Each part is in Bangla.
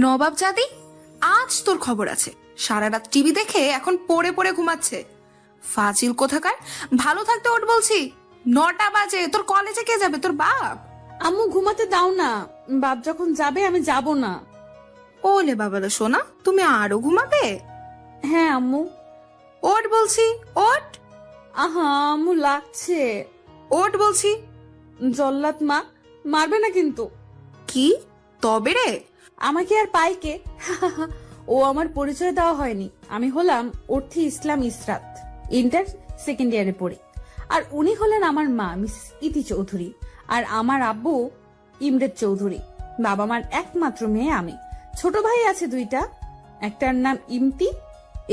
নবাব জাদি, আজ তোর খবর আছে। সারা রাত টিভি দেখে এখন পড়ে পড়ে ঘুমাচ্ছে। ফাজিল কোথাকার, ভালো থাকতে ওঠ বলছি। 9টা বাজে, তোর কলেজে কে যাবে? তোর বাপ। আম্মু ঘুমাতে দাও না, বাপ যখন যাবে আমি যাব না। ওলে বাবালে সোনা, তুমি আরো ঘুমাবে? হ্যাঁ আম্মু। ওঠ বলছি, ওঠ। আহা আম্মু লাগছে। ওঠ বলছি। জল্লাদ মা মারবে না কিন্তু। কি তবে রে? আমাকে আর পাইকে ও আমার পরিচয় দেওয়া হয়নি। আমি হলাম অর্থী ইসলাম ইসরাত, ইন্টার সেকেন্ড ইয়ারে পড়ি। আর উনি হলেন আমার মা মিস ইতি চৌধুরী, আর আমার আব্বু ইমরেদ চৌধুরী। বাবা মার একমাত্র মেয়ে আমি। ছোট ভাই আছে 2টা, একটার নাম ইমতি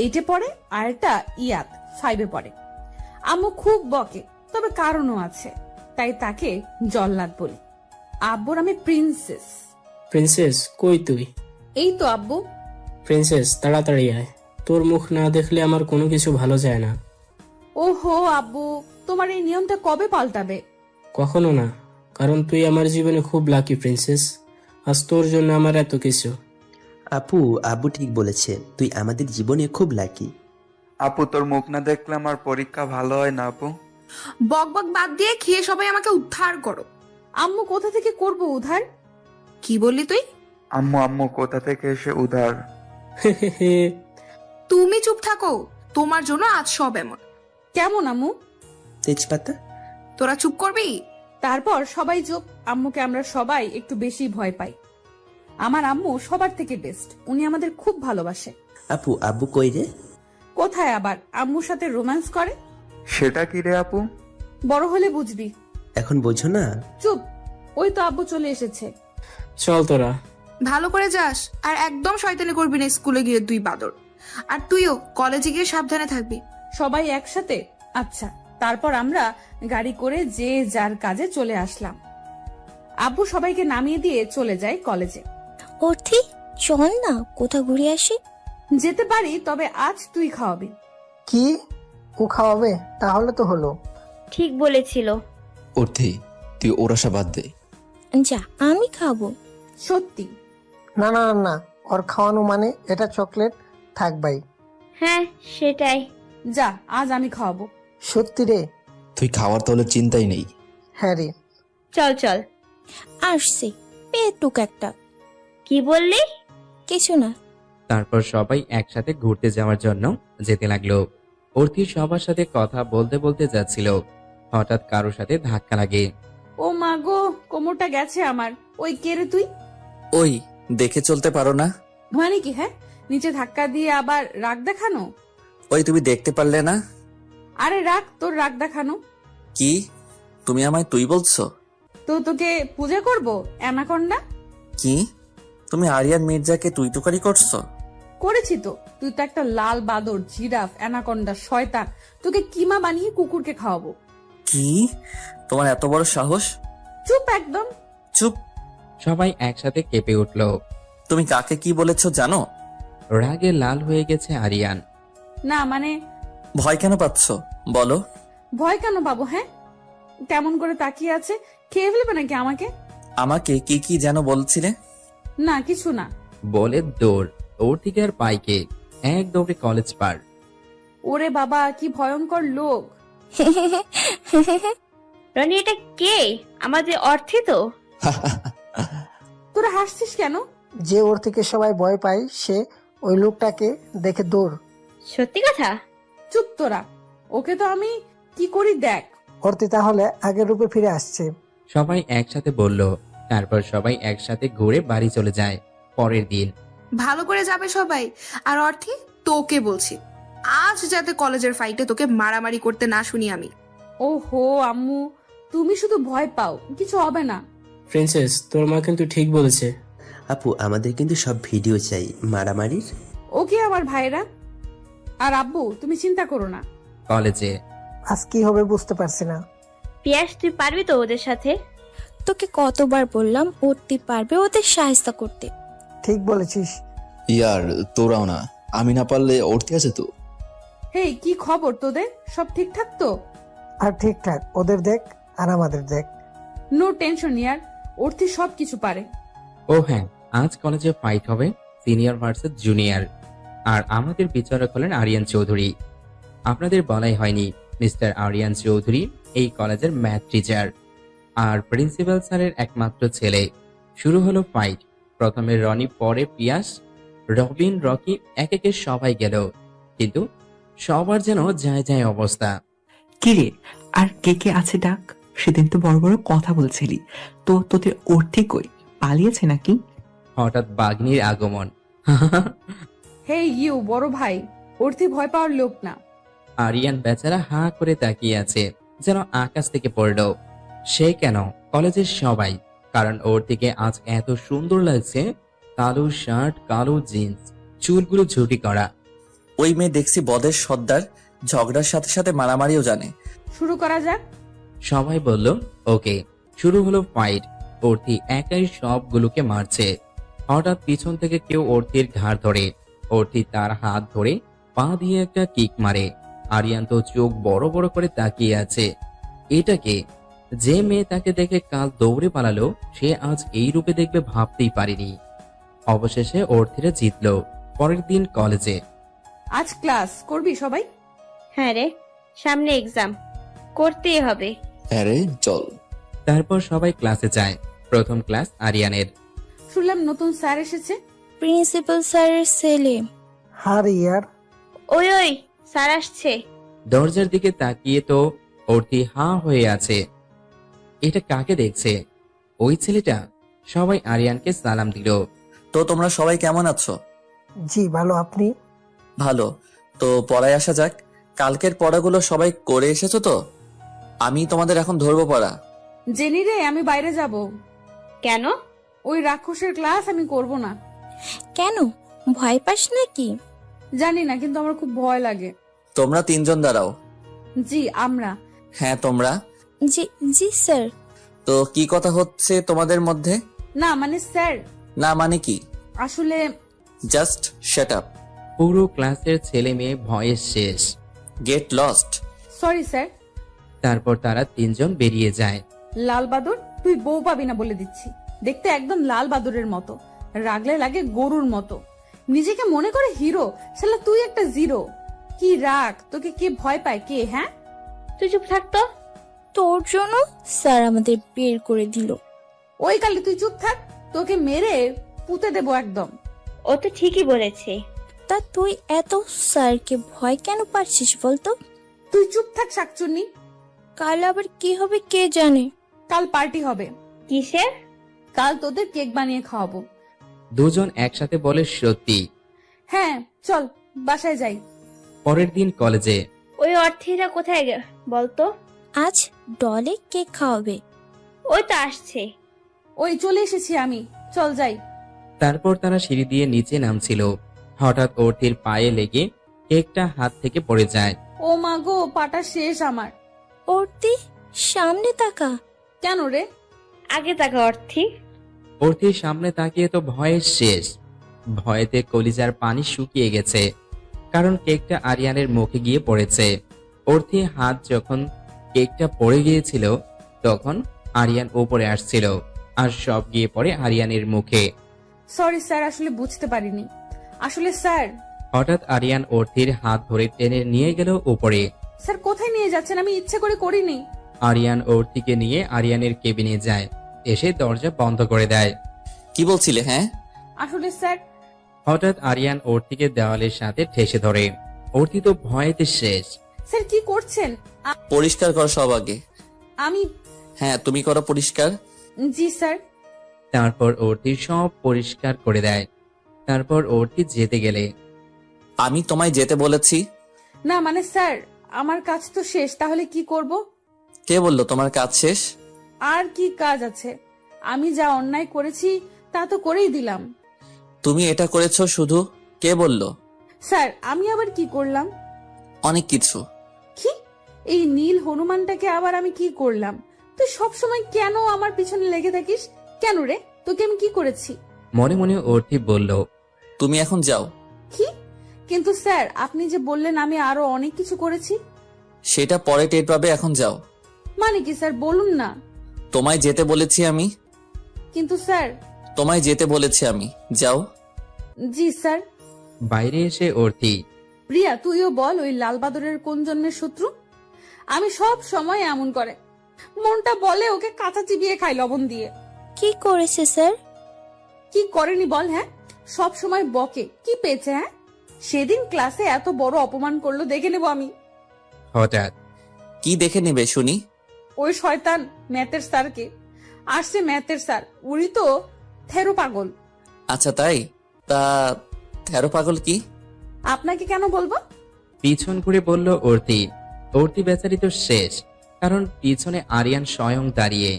8-এ পড়ে, আর একটা ইয়াদ 5-এ পড়ে। আম্মু খুব বকে, তবে কারণও আছে, তাই তাকে জল্লাদ বলি। আব্বুর আমি প্রিন্সেস। প্রিন্সেস কই তুই? এই তো আব্বু। প্রিন্সেস তাড়াতাড়ি আয়, তোর মুখ না দেখলে আমার কোনো কিছু ভালো যায় না। ওহো আব্বু, তোমার এই নিয়মটা কবে পাল্টাবে? কখনো না, কারণ তুই আমার জীবনে খুব লাকি প্রিন্সেস। আজ তোর জন্য আমার এত কিছু। আপু, আব্বু ঠিক বলেছে, তুই আমাদের জীবনে খুব লাকি। আপু, তোর মুখ না দেখলে আমার পরীক্ষা ভালো হয় না আপু। বক বক বাদ দিয়ে খেয়ে সবাই আমাকে উদ্ধার করো। আম্মু কোথা থেকে করব উদ্ধার? কি বললি তুই? আম্মু আম্মু কোথা থেকে এসে উধার? তুমি চুপ থাকো, তোমার জন্য আজ সব এমন। কেমন আম্মু? তেজপাতা। তোরা চুপ করবি? তারপর সবাই চুপ। আম্মুকে আমরা সবাই একটু বেশি ভয় পাই। আমার আম্মু সবার থেকে বেস্ট, উনি আমাদের খুব ভালোবাসে। আপু, আব্বু কই রে? কোথায় আবার আম্মুর সাথে রোম্যান্স করে। সেটা কি রে আপু? বড় হলে বুঝবি। এখন বোঝো না? চুপ, ওই তো আব্বু চলে এসেছে। চল তোরা। ভালো করে যাস, আর একদম শয়তানি করবি না স্কুলে গিয়ে, তুই বাদর। আর তুইও কলেজে গিয়ে সাবধানে থাকবি। সবাই একসাথে? আচ্ছা। তারপর আমরা গাড়ি করে যে যার কাজে চলে আসলাম। আব্বু সবাইকে নামিয়ে দিয়ে চলে যায় কলেজে। অর্থী, চল না কোথাও ঘুরে আসি। যেতে পারি, তবে আজ তুই খাওয়াবি। কি? ও খাওয়াবে? তাহলে তো হলো। ঠিক বলেছিল। অর্থী, তুই ওর আশা বাদ দে। যা, আমি খাবো। সত্যি? না না না না, ওর খাওয়ানো মানে এটা চকলেট থাকবাই। হ্যাঁ সেটাই। যা, আজ আমি খাওয়াবো। সত্যি রে? তুই খাওয়ার তাহলে চিন্তাই নেই। হ্যাঁ রে। চল চল। আসছি, পেটুক একটা। কি বললি? কিছু না। তারপর সবাই একসাথে ঘুরতে যাওয়ার জন্য যেতে লাগলো। অর্থী সবার সাথে কথা বলতে বলতে যাচ্ছিল, হঠাৎ কারোর সাথে ধাক্কা লাগে। ও মা গো, কোমরটা গেছে আমার। ওই কে রে তুই? ওই দেখে চলতে পারো না? মানে কি? হ্যাঁ, নিচে ধাক্কা দিয়ে আবার রাগ দেখানো? ওই তুমি দেখতে পারলে না? আরে রাগ, তোর রাগ দেখানো। কি তুমি আমায় তুই বলছো? তো তোকে পূজা করব অ্যানাকন্ডা? কি তুমি আরিয়ান মির্জাকে তুই তুকারি করছো? করেছি তো। তুই তো একটা লাল বাদর, জিরাফ, অ্যানাকন্ডা, শয়তান। তোকে কিমা বানিয়ে কুকুরকে খাওয়াবো। কি তোমার এত বড় সাহস? চুপ একদম। চুপ। সবাই একসাথে কেঁপে উঠল। তুমি কাকে কি বলেছো জানো? রাগে লাল হয়ে গেছে আরিয়ান। না মানে। ভয় কেন পাচ্ছ বলো? ভয় কেন পাবো? হ্যাঁ, কেমন করে তাকিয়ে আছে, খেয়ে ফেলবে নাকি আমাকে? আমাকে কি কি যেন বলছিলে? না কিছু না। বলে দৌড়। ওর থেকে আর পাইকে এক দৌড়ে কলেজ পার। ওরে বাবা, কি ভয়ঙ্কর লোক। রনি, এটা কে? আমাদের অর্থী তো। তোরা হাসছিস কেন? যে ওর থেকে সবাই ভয় পায়, সে ওই লোকটাকে দেখে দৌড়। সত্যি কথা। চুপ তোরা, ওকে তো আমি কি করি দেখ। অর্থী তাহলে আগের রূপে ফিরে আসছে। সবাই একসাথে বলল। তারপর সবাই একসাথে ঘুরে বাড়ি চলে যায়। পরের দিন। ভালো করে যাবে সবাই। আর অর্থী, তোকে বলছি, আজ যাতে কলেজের ফাইটে তোকে মারামারি করতে না শুনি আমি। ওহো আম্মু, তুমি শুধু ভয় পাও, কিছু হবে না। প্রিন্সেস, তোর মা কিন্তু ঠিক বলেছে। আপু, আমাদের কিন্তু সব ভিডিও চাই মারামারির। ওকে আমার ভাইরা। আর আব্বু, তুমি চিন্তা করো না। কলেজে। আজ কি হবে বুঝতে পারছি না। পিয়াস, তুই পারবি তো ওদের সাথে? তোকে কতবার বললাম অর্থী পারবে ওদের সাহায্য করতে। ঠিক বলেছিস। ইয়ার তোরাও না, আমি না পারলে অর্থী আছে তো। হেই, কি খবর তোদের? সব ঠিকঠাক তো? আর ঠিকঠাক, ওদের দেখ আর আমাদের দেখ। নো টেনশন ইয়ার, অর্থী সব কিছু পারে। ও হ্যাঁ, আজ কলেজে ফাইট হবে সিনিয়র ভার্সেস জুনিয়র, আর আমাদের বিচারক হলেন আরিয়ান চৌধুরী। আপনাদের বলাই হয়নি, মিস্টার আরিয়ান চৌধুরী এই কলেজের ম্যাথ টিচার আর প্রিন্সিপাল স্যারের একমাত্র ছেলে। শুরু হলো ফাইট। প্রথমে রনি, পরে পিয়াস, রবিন, রকি, একে একে সবাই গেল, কিন্তু সবার যেন যায় যায় অবস্থা। কিরে, আর কে কে আছে ডাক? সেদিন তো বড় বড় কথা বলছিলি, তো তোদের অর্থে কই? পালিয়েছে নাকি? হঠাৎ বাগ্নির আগমন। হে ইউ বড় ভাই, অর্থি ভয় পাওয়ার লোক না। আরিয়ান বেচারা হাঁ করে তাকিয়ে আছে, যেন আকাশ থেকে পড়ল। সে কেন, কলেজের সবাই, কারণ ওর দিকে আজ এত সুন্দর লাগছে। কালো শার্ট, কালো জিন্স, চুলগুলো ঝুটি করা। ওই মেয়ে দেখছি বদের সর্দার, ঝগড়ার সাথে সাথে মারামারিও জানে। শুরু করা যাক। সবাই বলল ওকে। শুরু হলো ফাইট। অর্থি একাই সবগুলোকে মারছে। হঠাৎ পিছন থেকে কেউ অর্থির ঘাড় ধরে। অর্থি তার হাত ধরে পা দিয়ে একটা কিক মারে। আরিয়ান তো চোখ বড় বড় করে তাকিয়ে আছে। এটাকে, যে মেয়ে তাকে দেখে কাল দৌড়ে পালালো, সে আজ এই রূপে দেখবে ভাবতেই পারেনি। অবশেষে অর্থিরা জিতলো। পরের দিন কলেজে। আজ ক্লাস করবি সবাই? হ্যাঁ রে, সামনে এক্সাম, করতেই হবে। আরে চল। তারপর সবাই ক্লাসে যায়। প্রথম ক্লাস আরিয়ানের। শুনলাম নতুন স্যার এসেছে। প্রিন্সিপাল স্যারের ছেলে। হার ইয়ার। ওই ওই, স্যার আসছে। দরজার দিকে তাকিয়ে তো অর্থি হাঁ হয়ে আছে। এটা কাকে দেখছে? ওই ছেলেটা। সবাই আরিয়ানকে সালাম দিল। তো তোমরা সবাই কেমন আছো? জি ভালো, আপনি? ভালো। তো পড়ায় আসা যাক। কালকের পড়াগুলো সবাই করে এসেছো তো? আমি তোমাদের এখন ধরবো পড়া। জেনি রে, আমি বাইরে যাব। কেন? ওই রাক্ষসের ক্লাস আমি করব না। কেন, ভয় পাস নাকি? জানি না, কিন্তু আমার খুব ভয় লাগে। তোমরা তিনজন দাঁড়াও। জি আমরা। হ্যাঁ তোমরা। জি জি স্যার। তো কি কথা হচ্ছে তোমাদের মধ্যে? না মানে স্যার, না মানে কি? আসলে জাস্ট শাট আপ। পুরো ক্লাসের ছেলে মেয়ে ভয়ে শেষ। Get lost. Sorry sir. তারপর তারা তিনজন বেরিয়ে যায়। লাল বাদুর, তুই বউ পাবি না বলে দিচ্ছি। দেখতে একদম লাল বাদুরের মতো, রাগলে লাগে গরুর মতো, নিজেকে মনে করে হিরো, শালা তুই একটা জিরো। কি রাগ, তোকে কে ভয় পায় কে? হ্যাঁ, তুই চুপ থাকতো। তোর জন্য স্যার আমাদের বের করে দিল। ওই কালি তুই চুপ থাক, তোকে মেরে পুঁতে দেবো একদম। ও তো ঠিকই বলেছে। তা তুই এত স্যারকে ভয় কেন পাচ্ছিস বলতো? তুই চুপ থাক শাকচুন্নি। কাল আবার কি হবে কে জানে। কাল পার্টি হবে। কিসের? কাল তোদের কেক বানিয়ে খাওয়াবো। দুজন একসাথে বলে সত্যি। হ্যাঁ চল বাসায় যাই। পরের দিন কলেজে। ওই অর্থীরা কোথায় বলতো? আজ ডলে কেক খাওয়াবে। ওই তো আসছে। ওই চলে এসেছি আমি, চল যাই। তারপর তারা সিঁড়ি দিয়ে নিচে নামছিল। হঠাৎ অর্থির পায়ে লেগে কেকটা হাত থেকে পড়ে যায়। ও মা গো, পাটা শেষ আমার। অর্থি সামনে তাকা। কেন রে? আগে তাকা অর্থি। অর্থির সামনে তাকিয়ে তো ভয়ে শেষ। ভয়েতে কলিজার পানি শুকিয়ে গেছে, কারণ কেকটা আরিয়ানের মুখে গিয়ে পড়েছে। অর্থি হাত যখন কেকটা পড়ে গিয়েছিল, তখন আরিয়ান উপরে আসছিল, আর সব গিয়ে পড়ে আরিয়ানের মুখে। সরি স্যার, আসলে বুঝতে পারিনি। আসলে স্যার। হঠাৎ আরিয়ান অর্থির হাত ধরে টেনে নিয়ে গেল উপরে। স্যার কোথায় নিয়ে যাচ্ছেন? আমি ইচ্ছে করে করিনি। আরিয়ান অর্থিকে নিয়ে আরিয়ানের কেবিনে যায়, এসে দরজা বন্ধ করে দেয়। কি বলছিলে? হ্যাঁ আসলে স্যার। হঠাৎ আরিয়ান অর্থিকে দেওয়ালের সাথে ঠেসে ধরে। অর্থি তো ভয়েতে শেষ। স্যার কি করছেন? পরিষ্কার করো সব আগে। আমি? হ্যাঁ তুমি করো পরিষ্কার। জি স্যার। তারপর অর্থি সব পরিষ্কার করে দেয়। তারপর অর্থি যেতে গেলে। আমি তোমায় যেতে বলেছি। না মানে স্যার, আমার কাজ তো শেষ, তাহলে কি করব? কে বললো তোমার কাজ শেষ? আর কি কাজ আছে? আমি যা অন্যায় করেছি তা তো করেই দিলাম। তুমি এটা করেছো শুধু? কে বললো? স্যার আমি আবার কি করলাম? অনেক কিছু। কি? এই নীল হনুমানটাকে আবার আমি কি করলাম? তুই সবসময় কেন আমার পিছনে লেগে থাকিস? কেন রে, তোকে আমি কি করেছি? মনে মনে অর্থি বলল, তুমি এখন যাও। কি? কিন্তু স্যার আপনি যে বললেন আমি আরো অনেক কিছু করেছি। সেটা পরে টের পাবে, এখন যাও। মানে কি স্যার, বলুন না। তোমায় যেতে বলেছি আমি। কিন্তু স্যার। তোমায় যেতে বলেছি আমি, যাও। জি স্যার। বাইরে এসে অর্থি, প্রিয়া তুইও বল ওই লাল বাদরের কোন জন্মের শত্রু? আমি সব সময় এমন করে, মনটা বলে ওকে কাঁচা চিবিয়ে খাই লবণ দিয়ে। কি করেছে স্যার? কি করেনি বল? হ্যাঁ, সব সময় বকে, কি পেয়েছে? হ্যাঁ, সেদিন ক্লাসে এত বড় অপমান করলো, দেখে নেব আমি। হঠাৎ কি দেখে নেবে শুনি? ওই শয়তান ম্যাথের স্যারকে আসছে, ম্যাথের স্যার উনি তো থেরো পাগল। আচ্ছা তাই? তা 13 পাগল কি? আপনাকে কেন বলবো? পিছন ঘুরে বলল অর্থি। অর্থি বেচারি তো শেষ, কারণ পিছনে আরিয়ান স্বয়ং দাঁড়িয়ে।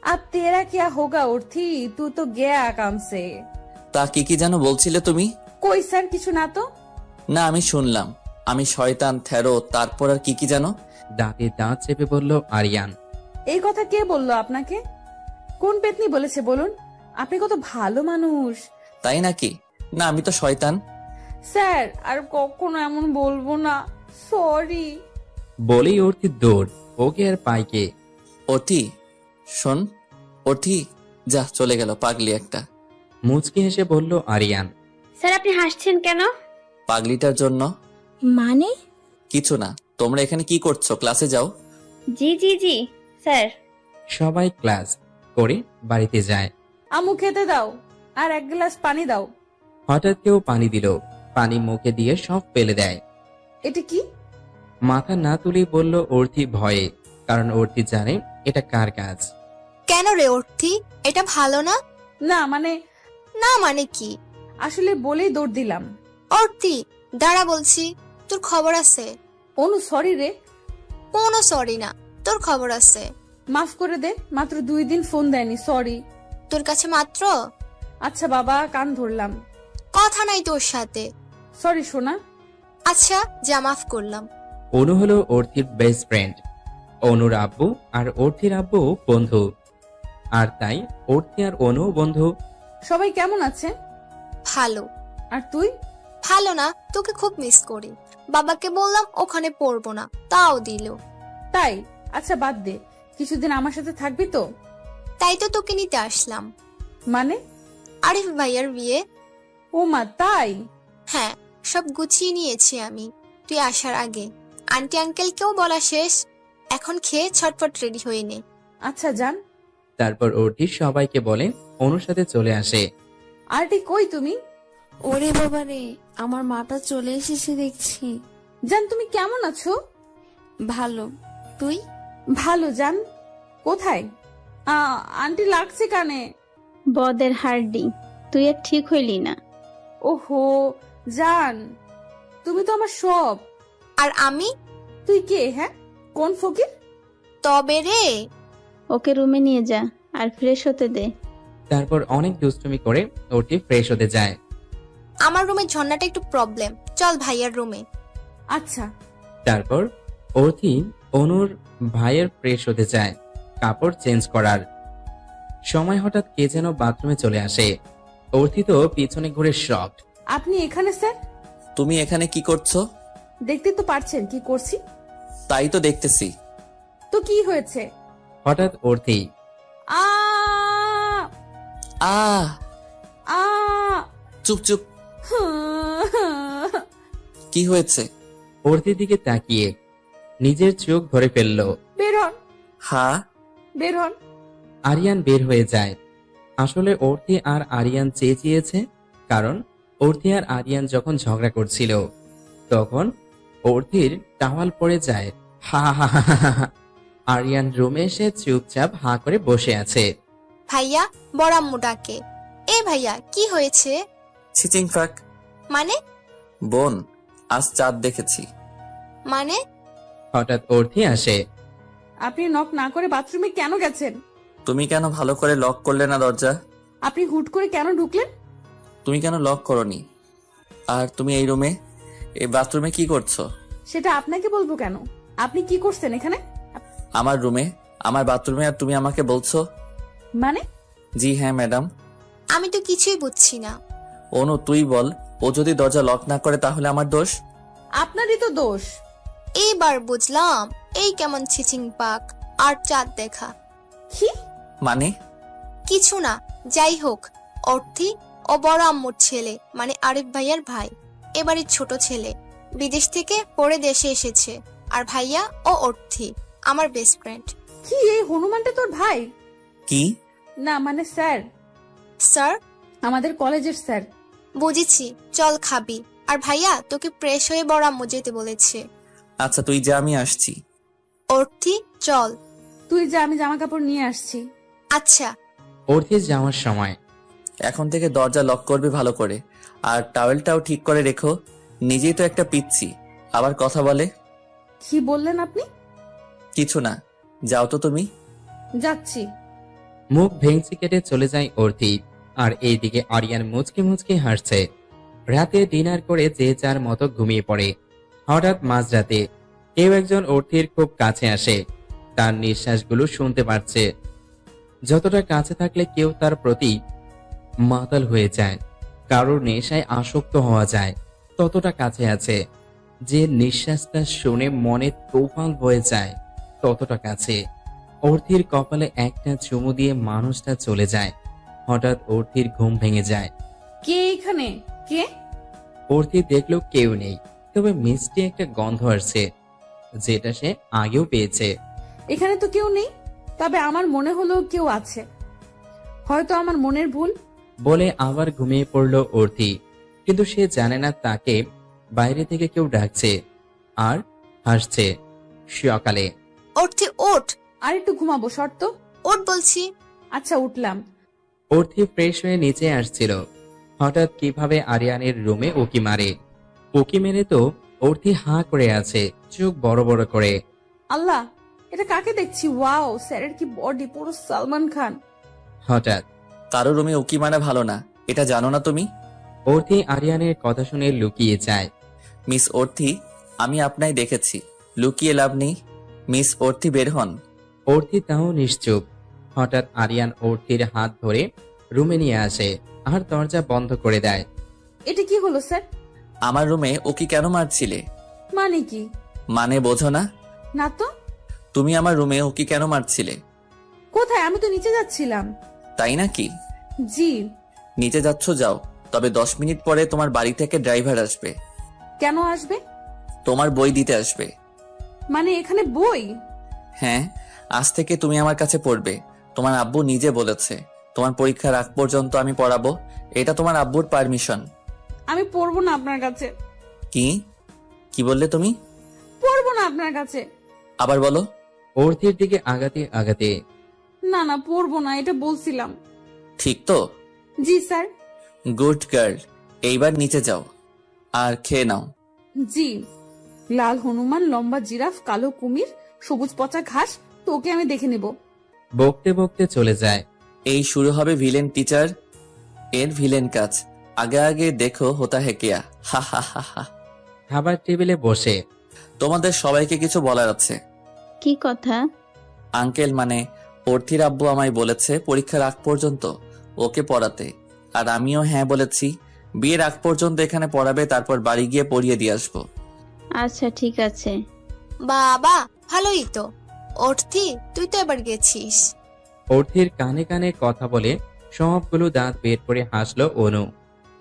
अब तेरा क्या होगा उर्थी, तू तो गया काम से। তা কি যেন বলছিলে তুমি? कोई सर কিছু না তো। না, আমি শুনলাম আমি শয়তান, থেরো, তারপর আর কি যেন। দাঁতে দাঁত চেপে বলল আরিয়ান। এই কথা কে বললো আপনাকে? কোন পেতনি বলেছে বলুন? আপনি কত ভালো মানুষ। তাই নাকি? না, আমি তো শয়তান। স্যার আর কখনো এমন বলবো না, সরি। বলেই অর্থি দৌড়, ওকে আর পাইকে। অর্থি শোন, অর্থি যা, চলে গেল পাগলি একটা। মুচকি হেসে বলল আরিয়ান। স্যার আপনি হাসছেন কেন? পাগলিটার জন্য। মানে? কিছু না। তোমরা এখানে কি করছো? ক্লাসে যাও। জি জি জি স্যার। সবাই ক্লাস করে বাড়িতে যায়। আমু খেতে দাও আর এক গ্লাস পানি দাও। হঠাৎ কেউ পানি দিল, পানি মুখে দিয়ে সব ফেলে দেয়। এটা কি? মাথা না তুলেই বলল অর্থি ভয়ে, কারণ অর্থি জানে এটা কার কাজ। কেন রে অর্থি, এটা ভালো না? না মানে? না মানে কি? আসলে বলেই দৌড় দিলাম। অর্থি দাঁড়া বলছি, তোর খবর আছে? অনু সরি রে। কোনো সরি না, তোর খবর আছে। মাফ করে দে, মাত্র 2 দিন ফোন দেয়নি, সরি। তোর কাছে মাত্র? আচ্ছা বাবা, কান ধরলাম। কথা নাই তোর সাথে। সরি সোনা। আচ্ছা যা, মাফ করলাম। অনু হলো অর্থির বেস্ট ফ্রেন্ড। অনুর আব্বু আর অর্থির আব্বু বন্ধু, আর তাই অর্থি আর অনু বন্ধু। সবাই কেমন আছে? ভালো। আর তুই? ভালো না, তোকে খুব মিস করি। বাবাকে বললাম ওখানে পড়বো না, তাও দিল। তাই? আচ্ছা বাদ দে, কিছুদিন আমার সাথে থাকবি তো? তাই তো তোকে নিতে আসলাম। মানে? আরিফ ভাইয়ার বিয়ে। ও মা, তাই? হ্যাঁ, সব গুছিয়ে নিয়েছি আমি তুই আসার আগে। আন্টি আঙ্কেলকেও বলা শেষ, এখন খেয়ে ছটফট রেডি হয়ে নে। আচ্ছা যান। তারপর অর্থি সবাইকে বলে অনুর সাথে চলে আসে। আরটি কই তুমি? ওরে বাবা রে, আমার মাটা চলে এসেছে দেখছি। জান তুমি কেমন আছো? ভালো, তুই? ভালো জান। কোথায়? আন্টি লাগছে কানে। বদের হাড্ডি, তুই আর ঠিক হইলি না। ওহো জান, তুমি তো আমার সব। আর আমি? তুই কে? হ্যাঁ, কোন ফকির? তবে রে। ওকে রুমে নিয়ে যা আর ফ্রেশ হতে দে। তারপর অনেক দুষ্টুমি করে অর্থি ফ্রেশ হতে যায়। আমার রুমে ঝর্ণাটা একটু প্রবলেম, চল ভাইয়ার রুমে। আচ্ছা। তারপর অর্থি অনুর ভাইয়ের ফ্রেশ হতে যায় কাপড় চেঞ্জ করার সময়। হঠাৎ কে যেন বাথরুমে চলে আসে। অর্থি তো পিছনে ঘুরে শকড। আপনি এখানে স্যার? তুমি এখানে কি করছো? দেখতে তো পারছেন কি করছি। তাই তো দেখতেছি। তো কি হয়েছে? হঠাৎ অর্থি আ আ আ চুপ চুপ। কি হয়েছে? অর্থির দিকে তাকিয়ে নিজের চোখ ধরে ফেলল। বের হন। হ্যাঁ, বের হন। আরিয়ান বের হয়ে যায়। আসলে অর্থি আর আরিয়ান চেঁচিয়েছে, কারণ অর্থি আর আরিয়ান যখন ঝগড়া করছিল তখন অর্থির টাওয়াল পড়ে যায়। হা হা হা হা হা। আরিয়ান রুমে এসে চুপচাপ হা করে বসে আছে। ভাইয়া বড়াম্মু ডাকে। এ ভাইয়া কি হয়েছে? চিচিং ফাক। মানে? বোন, আজ চাঁদ দেখেছি। মানে? হঠাৎ অর্থি আসে। আপনি নক না করে বাথরুমে কেন গেছেন? তুমি কেন ভালো করে লক করলে না দরজা? আপনি হুট করে কেন ঢুকলেন? তুমি কেন লক করনি? আর তুমি এই রুমে, এই বাথরুমে কি করছো? সেটা আপনাকে বলবো কেন? আপনি কি করছেন এখানে? আমার রুমে, আমার বাথরুমে, আর তুমি আমাকে বলছো? মানে? জি হ্যাঁ ম্যাডাম। আমি তো কিছুই বুঝছি না। অনু তুই বল, ও যদি দরজা লক না করে তাহলে আমার দোষ? আপনারই তো দোষ। এইবার বুঝলাম এই কেমন ছিচিং পাক আর চাঁদ দেখা। কি মানে? কিছু না, যাই হোক অর্থি ও বড় আম্মুর ছেলে, মানে আরিফ ভাইয়ার ভাই, এবারের ছোট ছেলে, বিদেশ থেকে পড়ে দেশে এসেছে। আর ভাইয়া ও অর্থি আমার বেস্ট ফ্রেন্ড। কি এই হনুমানটা তোর ভাই? কি? না মানে স্যার, স্যার? আমাদের কলেজের স্যার। বুঝেছি, চল খাবি। আর ভাইয়া তোকে ফ্রেশ হয়ে বড় আম্মু যেতে বলেছে। আচ্ছা তুই যা, আমি আসছি। অর্থি চল। তুই যা, আমি জামা কাপড় নিয়ে আসছি। আচ্ছা। অর্থির যাওয়ার সময় এখন থেকে দরজা লক করবে ভালো করে, আর টাওয়েলটাও ঠিক করে রেখো। নিজেই তো একটা পিচ্ছি, আবার কথা বলে। কি বললেন আপনি? কিছু না, যাও তো তুমি। যাচ্ছি। মুখ ভেঙচি কেটে চলে যায় অর্থি। আর এইদিকে আরিয়ান মুচকে মুচকে হাসছে। রাতে ডিনার করে যে যার মতো ঘুমিয়ে পড়ে। হঠাৎ মাঝরাতে কেউ একজন অর্থির খুব কাছে আসে। তার নিঃশ্বাসগুলো শুনতে পারছে। যতটা কাছে থাকলে কেউ তার প্রতি মাতাল হয়ে যায়, কারোর নেশায় আসক্ত হওয়া যায়, ততটা কাছে আছে। যে নিঃশ্বাসটা শুনে মনে তোফাল হয়ে যায়, ততটা কাছে। অর্থির কপালে একটা চুমু দিয়ে মানুষটা চলে যায়। হঠাৎ অর্থির ঘুম ভেঙে যায়। কে এখানে? কে? অর্থি দেখলো কেউ নেই, তবে মিষ্টি একটা গন্ধ আসছে, যেটা সে আগেও পেয়েছে। এখানে তো কেউ নেই, তবে আমার মনে হলো কেউ আছে। হয়তো আমার মনের ভুল। বলে আবার ঘুমিয়ে পড়ল অর্থি। কিন্তু সে জানে না তাকে বাইরে থেকে কেউ ডাকছে আর হাসছে। সকালে অর্থি ওঠ। আর একটু ঘুমাবো, শর্ত। ওঠ বলছি। আচ্ছা উঠলাম। অর্থি ফ্রেশ হয়ে নিচে আসছিল। হঠাৎ কিভাবে আরিয়ানের রুমে উকি মারে। উকি মেরে তো অর্থি হাঁ করে আছে, চোখ বড় বড় করে। আল্লাহ, এটা কাকে দেখছি? ওয়াও, স্যারের কি বডি, পুরো সালমান খান। হঠাৎ কারো রুমে উকি মারা ভালো না, এটা জানো না তুমি? অর্থি আরিয়ানের কথা শুনে লুকিয়ে যায়। মিস অর্থি, আমি আপনাই দেখেছি, লুকিয়ে লাভ নেই। মিস অর্থি বের হন। অর্থি তাও নিশ্চুপ। হঠাৎ আরিয়ান অর্থির হাত ধরে রুমে নিয়ে আসে আর দরজা বন্ধ করে দেয়। এটা কি হলো স্যার? আমার রুমে উকি কেন মারছিলে? মানে কি? মানে বোঝো না? না তো। তুমি আমার রুমে উকি কেন মারছিলে? কোথায়? আমি তো নিচে যাচ্ছিলাম। তাই নাকি? জি। নিচে যাচ্ছ যাও, তবে 10 মিনিট পরে তোমার বাড়ি থেকে ড্রাইভার আসবে। কেন আসবে? তোমার বই দিতে আসবে। মানে এখানে বই? হ্যাঁ, আজ থেকে তুমি আমার কাছে পড়বে। তোমার আব্বু নিজে বলেছে তোমার পরীক্ষার আগ পর্যন্ত আমি পড়াবো। এটা তোমার আব্বুর পারমিশন। আমি পড়বো না আপনার কাছে। কি কি বললে তুমি? পড়বো না আপনার কাছে। আবার বলো। অর্থির দিকে আগাতে আগাতে। না না, পড়বো না, এটা বলছিলাম। ঠিক তো? জি স্যার। গুড গার্ল, এইবার নিচে যাও আর খেয়ে নাও। জি। লাল হনুমান, লম্বা জিরাফ, কালো কুমির, সবুজ পচা ঘাস, তোকে আমি দেখে নেব। বকতে বকতে চলে যায়। এই শুরু হবে ভিলেন টিচার এর ভিলেন কাজ। আগে আগে দেখো হোতা হে কিয়া। হা হা হা হা। খাবার টেবিলে বসে। তোমাদের সবাইকে কিছু বলার আছে। কি কথা? আঙ্কেল মানে অর্থির আব্বু আমায় বলেছে পরীক্ষার আগ পর্যন্ত ওকে পড়াতে, আর আমিও হ্যাঁ বলেছি। বিয়ের আগ পর্যন্ত এখানে পড়াবে, তারপর বাড়ি গিয়ে পড়িয়ে দিয়ে আসবো। আচ্ছা ঠিক আছে। বাবা ভালোই তো। অর্থি তুই তো এবার গেছিস। অর্থির কানে কানে কথা বলে সবগুলো দাঁত বের করে হাসলো অনু।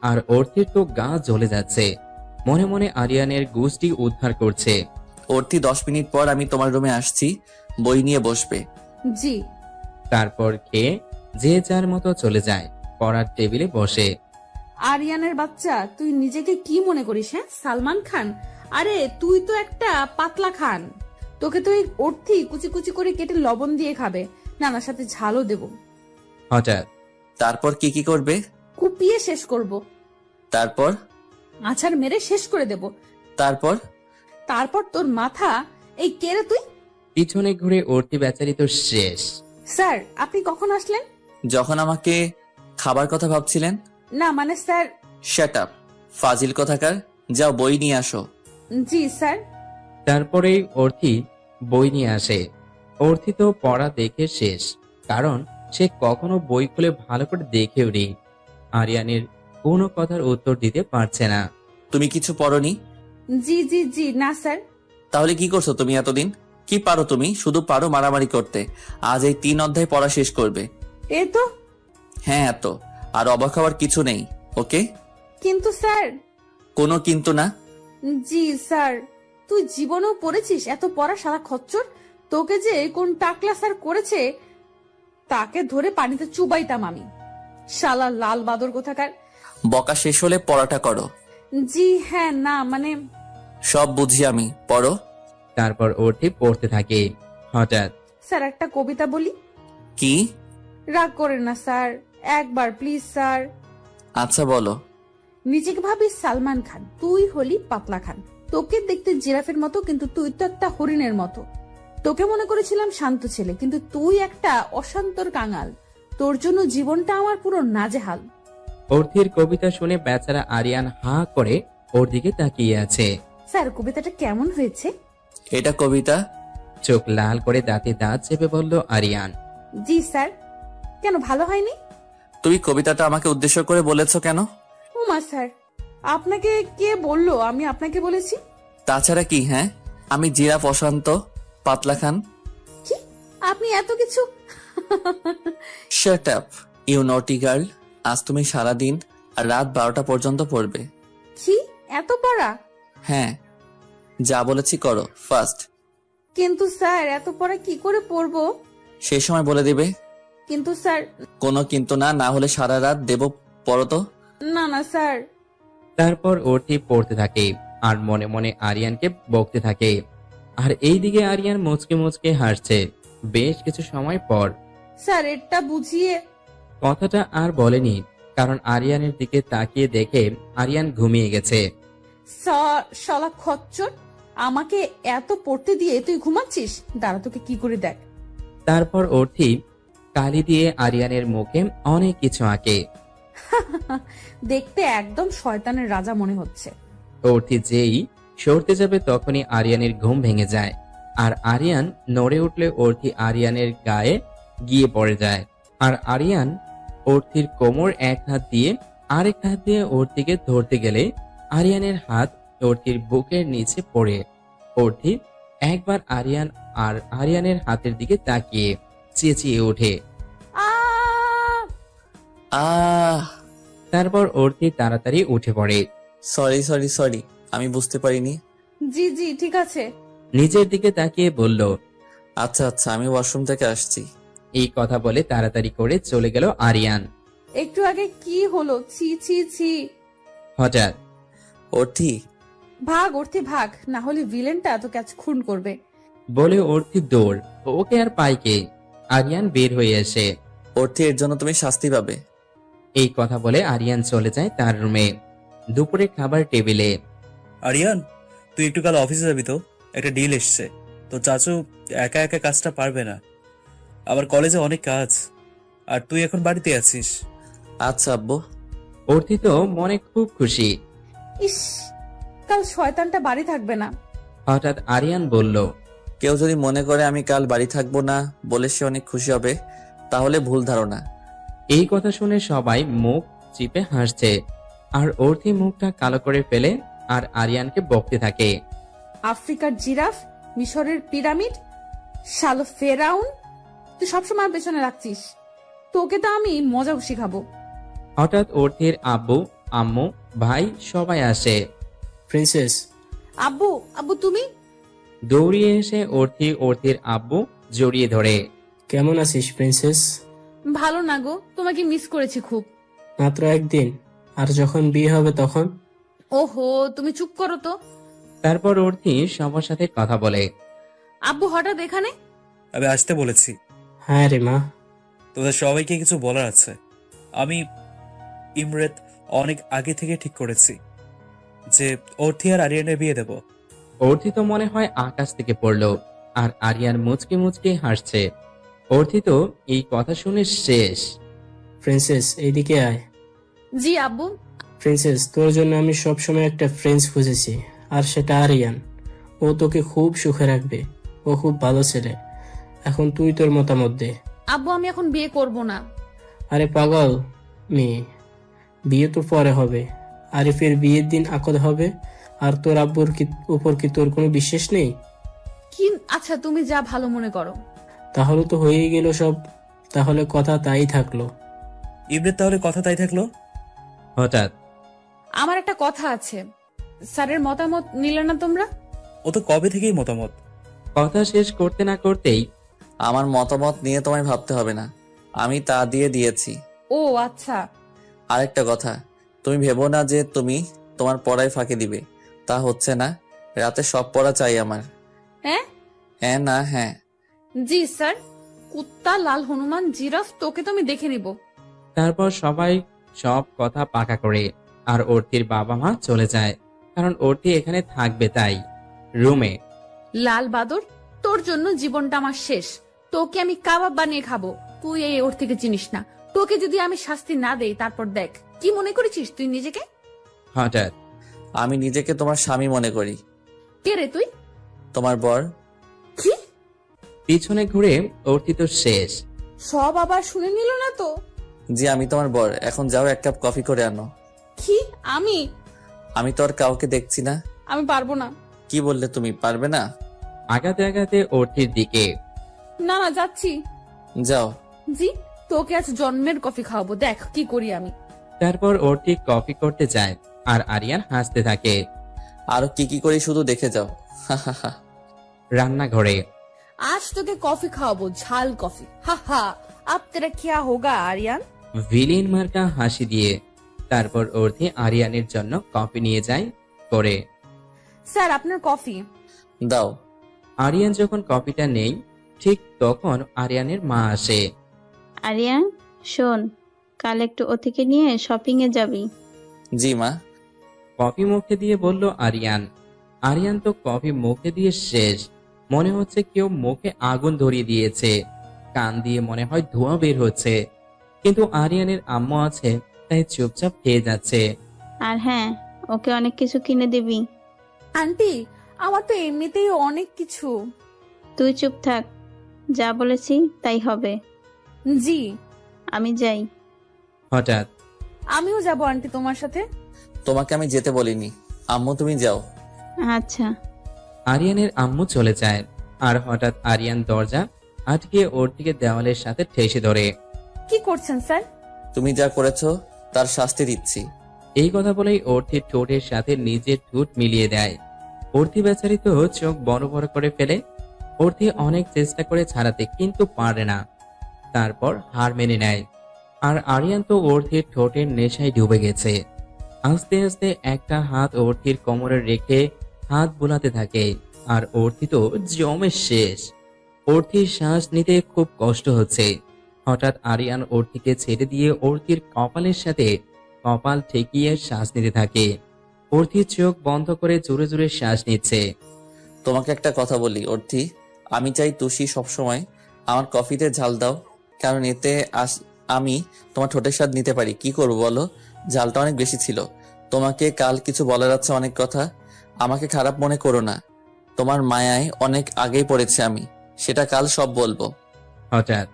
আর অর্থির তো গা জ্বলে যাচ্ছে, মনে মনে আরিয়ানের গোষ্ঠী উদ্ধার করছে। অর্থি 10 মিনিট পর আমি তোমার রুমে আসছি, বই নিয়ে বসবে। জি। তারপর খেয়ে যে যার মতো চলে যায়, পড়ার টেবিলে বসে। আরিয়ানের বাচ্চা, তুই নিজেকে কি মনে করিস? হ্যাঁ, সালমান খান? আরে তুই তো একটা পাতলা খান। তোকে তো এই অর্থি কুচি কুচি করে কেটে লবণ দিয়ে খাবে, নানার সাথে ঝালও দেব। হঠাৎ তারপর কি কি করবে? কুপিয়ে শেষ করব। তারপর? আছাড় মেরে শেষ করে দেব। তারপর? তারপর তোর মাথা। এই কে রে তুই? পিছনে ঘুরে অর্থি বেচারি তো শেষ। স্যার আপনি কখন আসলেন? যখন আমাকে খাবার কথা ভাবছিলেন। না মানে স্যার। শাট আপ, ফাজিল কথাকার। যাও বই নিয়ে আসো। জি স্যার। তারপরেই অর্থি বই নিয়ে আসে। অর্থি তো পড়া দেখে শেষ, কারণ সে কখনো বই খুলে ভালো করে দেখেও নি। আরিয়ানের কোনো কথার উত্তর দিতে পারছে না। তুমি কিছু পড়নি? জি জি জি না স্যার। তাহলে কি করছো তুমি এতদিন? কি পারো তুমি? শুধু পারো মারামারি করতে। আজ এই 3 অধ্যায় পড়া শেষ করবে। এ তো। হ্যাঁ এত। আর অবাক হওয়ার কিছু নেই, ওকে? কিন্তু স্যার। কোনো কিন্তু না। জি স্যার। তুই জীবনেও পড়েছিস এত পড়া সারা খচ্চর? তোকে যে কোন টাকলা স্যার করেছে তাকে ধরে পানিতে চুবাইতাম আমি। শালা লাল বাদর কোথাকার। বকা শেষ হলে পড়াটা করো। জি হ্যাঁ, না মানে। সব বুঝি আমি, পড়ো। তারপর অর্থি পড়তে থাকে। হঠাৎ স্যার একটা কবিতা বলি। কি? রাগ করেন না স্যার, একবার প্লিজ স্যার। আচ্ছা বলো। নিজেকে ভাবিস সালমান খান, তুই হলি পাতলা খান। তোকে দেখতে জিরাফের মতো, কিন্তু তুই তো একটা হরিণের মতো। তোকে মনে করেছিলাম শান্ত ছেলে, কিন্তু তুই একটা অশান্তর কাঙাল। তোর জন্য জীবনটা আমার পুরো নাজেহাল। অর্থির কবিতা শুনে বেচারা আরিয়ান হা করে ওর দিকে তাকিয়ে আছে। স্যার কবিতাটা কেমন হয়েছে? এটা কবিতা? চোখ লাল করে দাঁতে দাঁত চেপে বলল আরিয়ান। জি স্যার। কেন ভালো হয়নি? তুমি কবিতাটা আমাকে উদ্দেশ্য করে বলেছো কেন? ওমা স্যার, আপনাকে কে বললো আমি আপনাকে বলেছি? তাছাড়া কি? হ্যাঁ, আমি জিরাফ, অশান্ত, পাতলা খান। কি আপনি এত কিছু? শাট আপ ইউ নটি গার্ল। আজ তুমি সারাদিন আর রাত 12টা পর্যন্ত পড়বে। কি এত পড়া? হ্যাঁ, যা বলেছি করো ফার্স্ট। কিন্তু স্যার এত পড়া কি করে পড়বো? সেই সময় বলে দিবে। কিন্তু স্যার। কোনো কিন্তু না, না হলে সারা রাত দেব। পড়ো তো। না না স্যার। তারপর অর্থি পড়তে থাকে আর মনে মনে আরিয়ানকে বকতে থাকে। আর এইদিকে আরিয়ান মুচকে মুচকে হাসছে। বেশ কিছু সময় পর স্যার এটা বুঝিয়ে। কথাটা আর বলেনি, কারণ আরিয়ানের দিকে তাকিয়ে দেখে আরিয়ান ঘুমিয়ে গেছে। শালা খচ্চর, আমাকে এত পড়তে দিয়ে তুই ঘুমাচ্ছিস? দাঁড়া তোকে কি করে দেখ। তারপর অর্থি কালি দিয়ে আরিয়ানের মুখে অনেক কিছু আঁকে। দেখতে একদম শয়তানের রাজা মনে হচ্ছে। অর্থি যেই সরতে যাবে তখনই আরিয়ানের ঘুম ভেঙে যায়। আর আরিয়ান নড়ে উঠলে অর্থি আরিয়ানের গায়ে গিয়ে পড়ে যায়। আর আরিয়ান অর্থির কোমর এক হাত দিয়ে আরেক হাত দিয়ে অর্থিকে ধরতে গেলে আরিয়ানের হাত অর্থির বুকের নিচে পড়ে। অর্থি একবার আরিয়ানের হাতের দিকে তাকিয়ে চেঁচিয়ে ওঠে, আহ! তারপর অর্থি তাড়াতাড়ি উঠে পড়ে। সরি সরি সরি, আমি বুঝতে পারিনি। জি জি ঠিক আছে। নিজের দিকে তাকিয়ে বলল, আচ্ছা আচ্ছা, আমি ওয়াশরুম থেকে আসছি। এই কথা বলে তাড়াতাড়ি করে চলে গেল আরিয়ান। একটু আগে কি হলো? ছি ছি ছি। হঠাৎ অর্থি, ভাগ অর্থি ভাগ, না হলে ভিলেনটা তোকে আজ খুন করবে। বলে অর্থি দৌড়। ওকে আর পাইকে। আরিয়ান বের হয়ে আসে। অর্থি, এর জন্য তুমি শাস্তি পাবে। এই কথা বলে আরিয়ান চলে যায় তার রুমে। দুপুরে খাবার টেবিলে। আরিয়ান, তুই একটু কাল অফিসে যাবি তো? একটা ডিল এসছে। তো চাচু একা একা কাজটা পারবে না, আবার কলেজে অনেক কাজ, আর তুই এখন বাড়িতে আছিস। আচ্ছা আব্বু। অর্থি তো মনে খুব খুশি। ইস, কাল শয়তানটা বাড়ি থাকবে না। হঠাৎ আরিয়ান বলল, কেউ যদি মনে করে আমি কাল বাড়ি থাকবো না বলে সে অনেক খুশি হবে, তাহলে ভুল ধারণা। এই কথা শুনে সবাই মুখ চিপে হাসছে। আর অর্থি মুখটা কালো করে ফেলে আর আরিয়ানকে বকতে থাকে। আফ্রিকার জিরাফ, মিশরের পিরামিড, শালো ফেরাউন, তুই সবসময় পেছনে রাখছিস। তোকে তো আমি মজা শিখাবো। হঠাৎ অর্থির আব্বু, আম্মু, ভাই সবাই আসে। প্রিন্সেস। আব্বু, আব্বু তুমি? দৌড়িয়ে এসে অর্থির আব্বু জড়িয়ে ধরে। কেমন আছিস প্রিন্সেস? ভালো না গো, তোমাকে মিস করেছি খুব। মাত্র একদিন, আর যখন বিয়ে হবে তখন? ওহো, তুমি চুপ করো তো। তারপর অর্থি সবার সাথে কথা বলে। আব্বু হঠাৎ এখানে? আমি আসতে বলেছি। হ্যাঁ রে মা। তোদের সবাইকে কিছু বলার আছে। আমি ইমরেত অনেক আগে থেকে ঠিক করেছি যে অর্থি আর আরিয়ানের বিয়ে দেব। অর্থি তো মনে হয় আকাশ থেকে পড়লো। আর আরিয়ান মুচকে মুচকে হাসছে। অর্থি তো এই কথা শুনে শেষ। প্রিন্সেস এইদিকে আয়। জি আব্বু। প্রিন্সেস, তোর জন্য আমি সবসময় একটা ফ্রেন্ড খুঁজেছি, আর সেটা আরিয়ান। ও তোকে খুব সুখে রাখবে। ও খুব ভালো ছেলে। এখন তুই তোর মতামত দে। আব্বু আমি এখন বিয়ে করব না। আরে পাগল মেয়ে, বিয়ে তো পরে হবে। আরিফের বিয়ের দিন আকদ হবে, আর তোর আব্বুর উপর কি তোর কোনো বিশ্বাস নেই? কি? আচ্ছা তুমি যা ভালো মনে করো। তাহলে তো হয়েই গেল সব। তাহলে কথা তাই থাকলো। ইবনের তাহলে কথা তাই থাকলো। হঠাৎ আমার একটা কথা আছে, স্যারের মতামত নিলে না তোমরা? ও তো কবে থেকেই মতামত। কথা শেষ করতে না করতেই আমার মতামত নিয়ে তোমায় ভাবতে হবে না, আমি তা দিয়ে দিয়েছি। ও আচ্ছা। আরেকটা কথা, তুমি ভেবো না যে তুমি তোমার পড়ায় ফাঁকি দিবে, তা হচ্ছে না। রাতে সব পড়া চাই আমার। হ্যাঁ হ্যাঁ না হ্যাঁ। জি স্যার। কুত্তা, লাল হনুমান, জিরাফ, তোকে তো আমি দেখে নিব। তারপর সবাই সব কথা পাকা করে আর অর্থির বাবা মা চলে যায়, কারণ অর্থি এখানে থাকবে তাই। রুমে লাল বাদর, তোর জন্য জীবনটা আমার শেষ। তোকে আমি কাবাব বানিয়ে খাবো। তুই এই ওর থেকে চিনিস না। তোকে যদি আমি শাস্তি না দেই, তারপর দেখ কি মনে করেছিস তুই নিজেকে। হঠাৎ আমি নিজেকে তোমার স্বামী মনে করি। কে রে তুই? তোমার বর। কি? পিছনে ঘুরে অর্থি তো শেষ। সব আবার শুনে নিল না তো? জি আমি তোমার বর। এখন যাও, এক কাপ কফি করে আনো। কি? আমি আমি তো আর কাউকে দেখছি না। আমি পারবো না। কি বললে তুমি? পারবে না? আগাতে আগাতে অর্থির দিকে। না না, যাচ্ছি। যাও। জি, তোকে আজ জন্মের কফি খাওয়াবো, দেখ কি করি আমি। তারপর অর্থি কফি করতে যায় আর আরিয়ান হাসতে থাকে। আরো কি কি করি শুধু দেখে যাও। রান্নাঘরে আজ তোকে কফি খাওয়াবো, ঝাল কফি। হা হা, আব তেরা কিয়া হোগা আরিয়ান। ভিলেন মার্কা হাসি দিয়ে তারপর অর্থি আরিয়ানের জন্য কফি নিয়ে যায় করে। স্যার আপনার কফি। দাও। আরিয়ান যখন কফিটা নেই, ঠিক তখন আরিয়ানের মা আসে। আরিয়ান শোন, কাল একটু অতিকে নিয়ে শপিং এ যাবি। জি মা। কফি মুখে দিয়ে বলল আরিয়ান। আরিয়ান তো কফি মুখে দিয়ে শেষ। মনে হচ্ছে কেউ মুখে আগুন ধরিয়ে দিয়েছে। কান দিয়ে মনে হয় ধোঁয়া বের হচ্ছে, কিন্তু আরিয়ানের আম্মু আছে তাই চুপচাপ খেয়ে যাচ্ছে। আর হ্যাঁ, ওকে অনেক কিছু কিনে দিবি। আন্টি, আমার তো এমনিতেই অনেক কিছু। তুই চুপ থাক, যা বলেছি তাই হবে। জি। আমি যাই। হঠাৎ আমিও যাব আন্টি তোমার সাথে। তোমাকে আমি যেতে বলিনি আম্মু, তুমি যাও। আচ্ছা। আরিয়ানের আম্মু চলে যায় আর হঠাৎ আরিয়ান দরজা আটকে ওর দিকে দেওয়ালের সাথে ঠেসে ধরে। কি করছেন স্যার? তুমি যা করেছো তার শাস্তি দিচ্ছি। এই কথা বলেই অর্থির ঠোঁটের সাথে নিজের ঠোঁট মিলিয়ে দেয়। অর্থি বেচারি তো চোখ বড় বড় করে ফেলে। অর্থি অনেক চেষ্টা করে ছাড়াতে, কিন্তু পারে না। তারপর হার মেনে নেয়। আর আরিয়ান তো অর্থির ঠোঁটের নেশায় ডুবে গেছে। আস্তে আস্তে একটা হাত অর্থির কোমরে রেখে হাত বোলাতে থাকে আর অর্থি তো জমে শেষ। অর্থির শ্বাস নিতে খুব কষ্ট হচ্ছে। হঠাৎ আরিয়ান অর্থিকে ছেড়ে দিয়ে অর্থির কপালের সাথে কপাল ঠেকিয়ে শ্বাস নিতে থাকে। অর্থি চোখ বন্ধ করে জোরে জোরে শ্বাস নিচ্ছে। তোমাকে একটা কথা বলি অর্থি, আমি চাই তুষি সবসময় আমার কফিতে ঝাল দাও, কারণ এতে আমি তোমার ঠোঁটের স্বাদ নিতে পারি। কি করবো বলো? ঝালটা অনেক বেশি ছিল। তোমাকে কাল কিছু বলার আছে, অনেক কথা। আমাকে খারাপ মনে করো না, তোমার মায়ায় অনেক আগেই পড়েছি আমি, সেটা কাল সব বলবো। হঠাৎ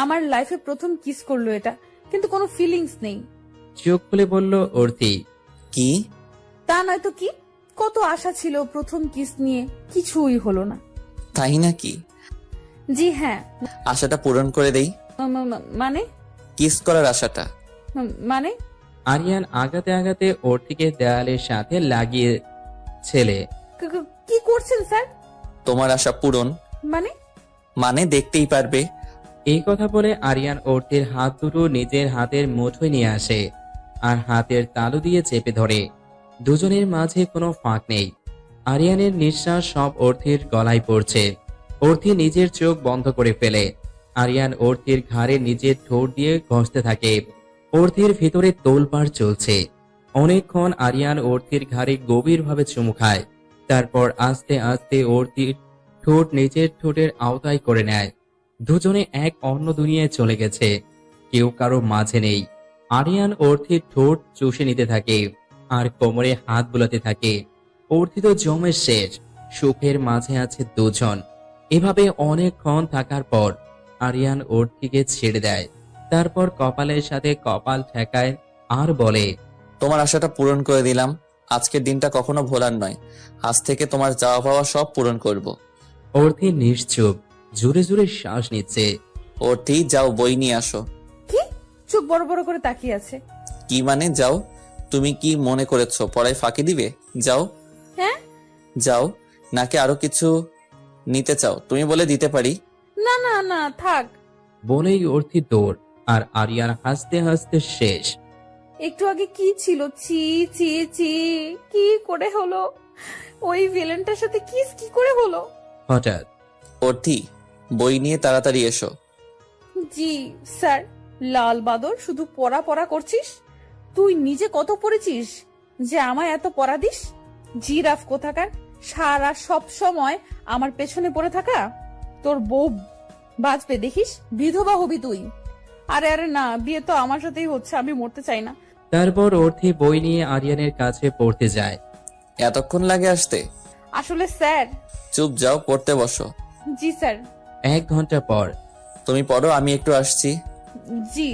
আমার লাইফে প্রথম কিস করলো এটা, কিন্তু কোনো ফিলিংস নেই। চোখ খুলে বলল অর্থি। কি? তা নয় তো কি, কত আশা ছিল প্রথম কিস নিয়ে, কিছুই হলো না। তাই নাকি? জি হ্যাঁ। আশাটা পূরণ করে দেই। মানে? কিস করার আশাটা। মানে? আরিয়ান আগাতে আগাতে অর্থিকে দেয়ালের সাথে লাগিয়ে ছেলে। কি করছেন স্যার? তোমার আশা পূরণ মানে? মানে দেখতেই পারবে। এই কথা বলে আরিয়ান অর্থির হাত দুটো নিজের হাতের মুঠোয় নিয়ে আসে আর হাতের তালু দিয়ে চেপে ধরে। দুজনের মাঝে কোনো ফাঁক নেই। আরিয়ানের নিঃশ্বাস সব অর্থির গলায় পড়ছে। অর্থি নিজের চোখ বন্ধ করে ফেলে। আরিয়ান অর্থির ঘাড়ে নিজের ঠোঁট দিয়ে ঘষতে থাকে। অর্থির ভিতরে তোলপাড় চলছে। অনেকক্ষণ আরিয়ান অর্থির ঘাড়ে গভীরভাবে চুমু খায়। তারপর আস্তে আস্তে অর্থির ঠোঁট নিজের ঠোঁটের আওতায় করে নেয়। দুজনে এক অন্য দুনিয়ায় চলে গেছে, কেউ কারো মাঝে নেই। আরিয়ান অর্থির ঠোঁট চুষে নিতে থাকে আর কোমরে হাত বুলাতে থাকে। অর্থি তো জমে শেষ, সুখের মাঝে আছে দুজন। এভাবে অনেকক্ষণ থাকার পর আরিয়ান অর্থিকে ছেড়ে দেয়। তারপর কপালের সাথে কপাল ঠেকায় আর বলে, তোমার আশাটা পূরণ করে দিলাম। আজকের দিনটা কখনো ভোলার নয়। আজ থেকে তোমার চাওয়া পাওয়া সব পূরণ করব। অর্থি নিশ্চুপ, জোরে জোরে শ্বাস নিচ্ছে। অর্থি যাও, বই নিয়ে আসো। কি? চুপ বড় বড় করে তাকিয়ে আছে। কি মানে যাও? তুমি কি মনে করেছো পড়ায় ফাঁকি দিবে? যাও। হ্যাঁ? যাও। নাকি আরো কিছু নিতে চাও? তুমি বলে দিতে পারি। না না না থাক। বলেই অর্থি দৌড়, আর আরিয়ান হাসতে হাসতে শেষ। একটু আগে কি ছিল? চি চি চি, কি করে হলো? ওই ভিলেনটার সাথে কিস কি করে হলো? হঠাৎ অর্থি, বই নিয়ে তাড়াতাড়ি এসো। জি স্যার। লাল বাদর, শুধু পড়া পড়া করছিস? তুই নিজে কত পড়েছিস যে আমায় এত পড়া দিস? জিরাফ কোথাকার, সারা সব সময় আমার পেছনে পড়ে থাকা। তোর বউ বাঁচবে দেখিস, বিধবা হবি তুই। আরে আরে না, বিয়ে তো আমার সাথেই হচ্ছে, আমি মরতে চাই না। তারপর অর্থি বই নিয়ে আরিয়ানের কাছে পড়তে যায়। এতক্ষণ লাগে আসতে? আসলে স্যার। চুপ, যাও পড়তে বসো। জি স্যার। 1 ঘন্টা পর তুমি পড়ো, আমি একটু আসছি। জি।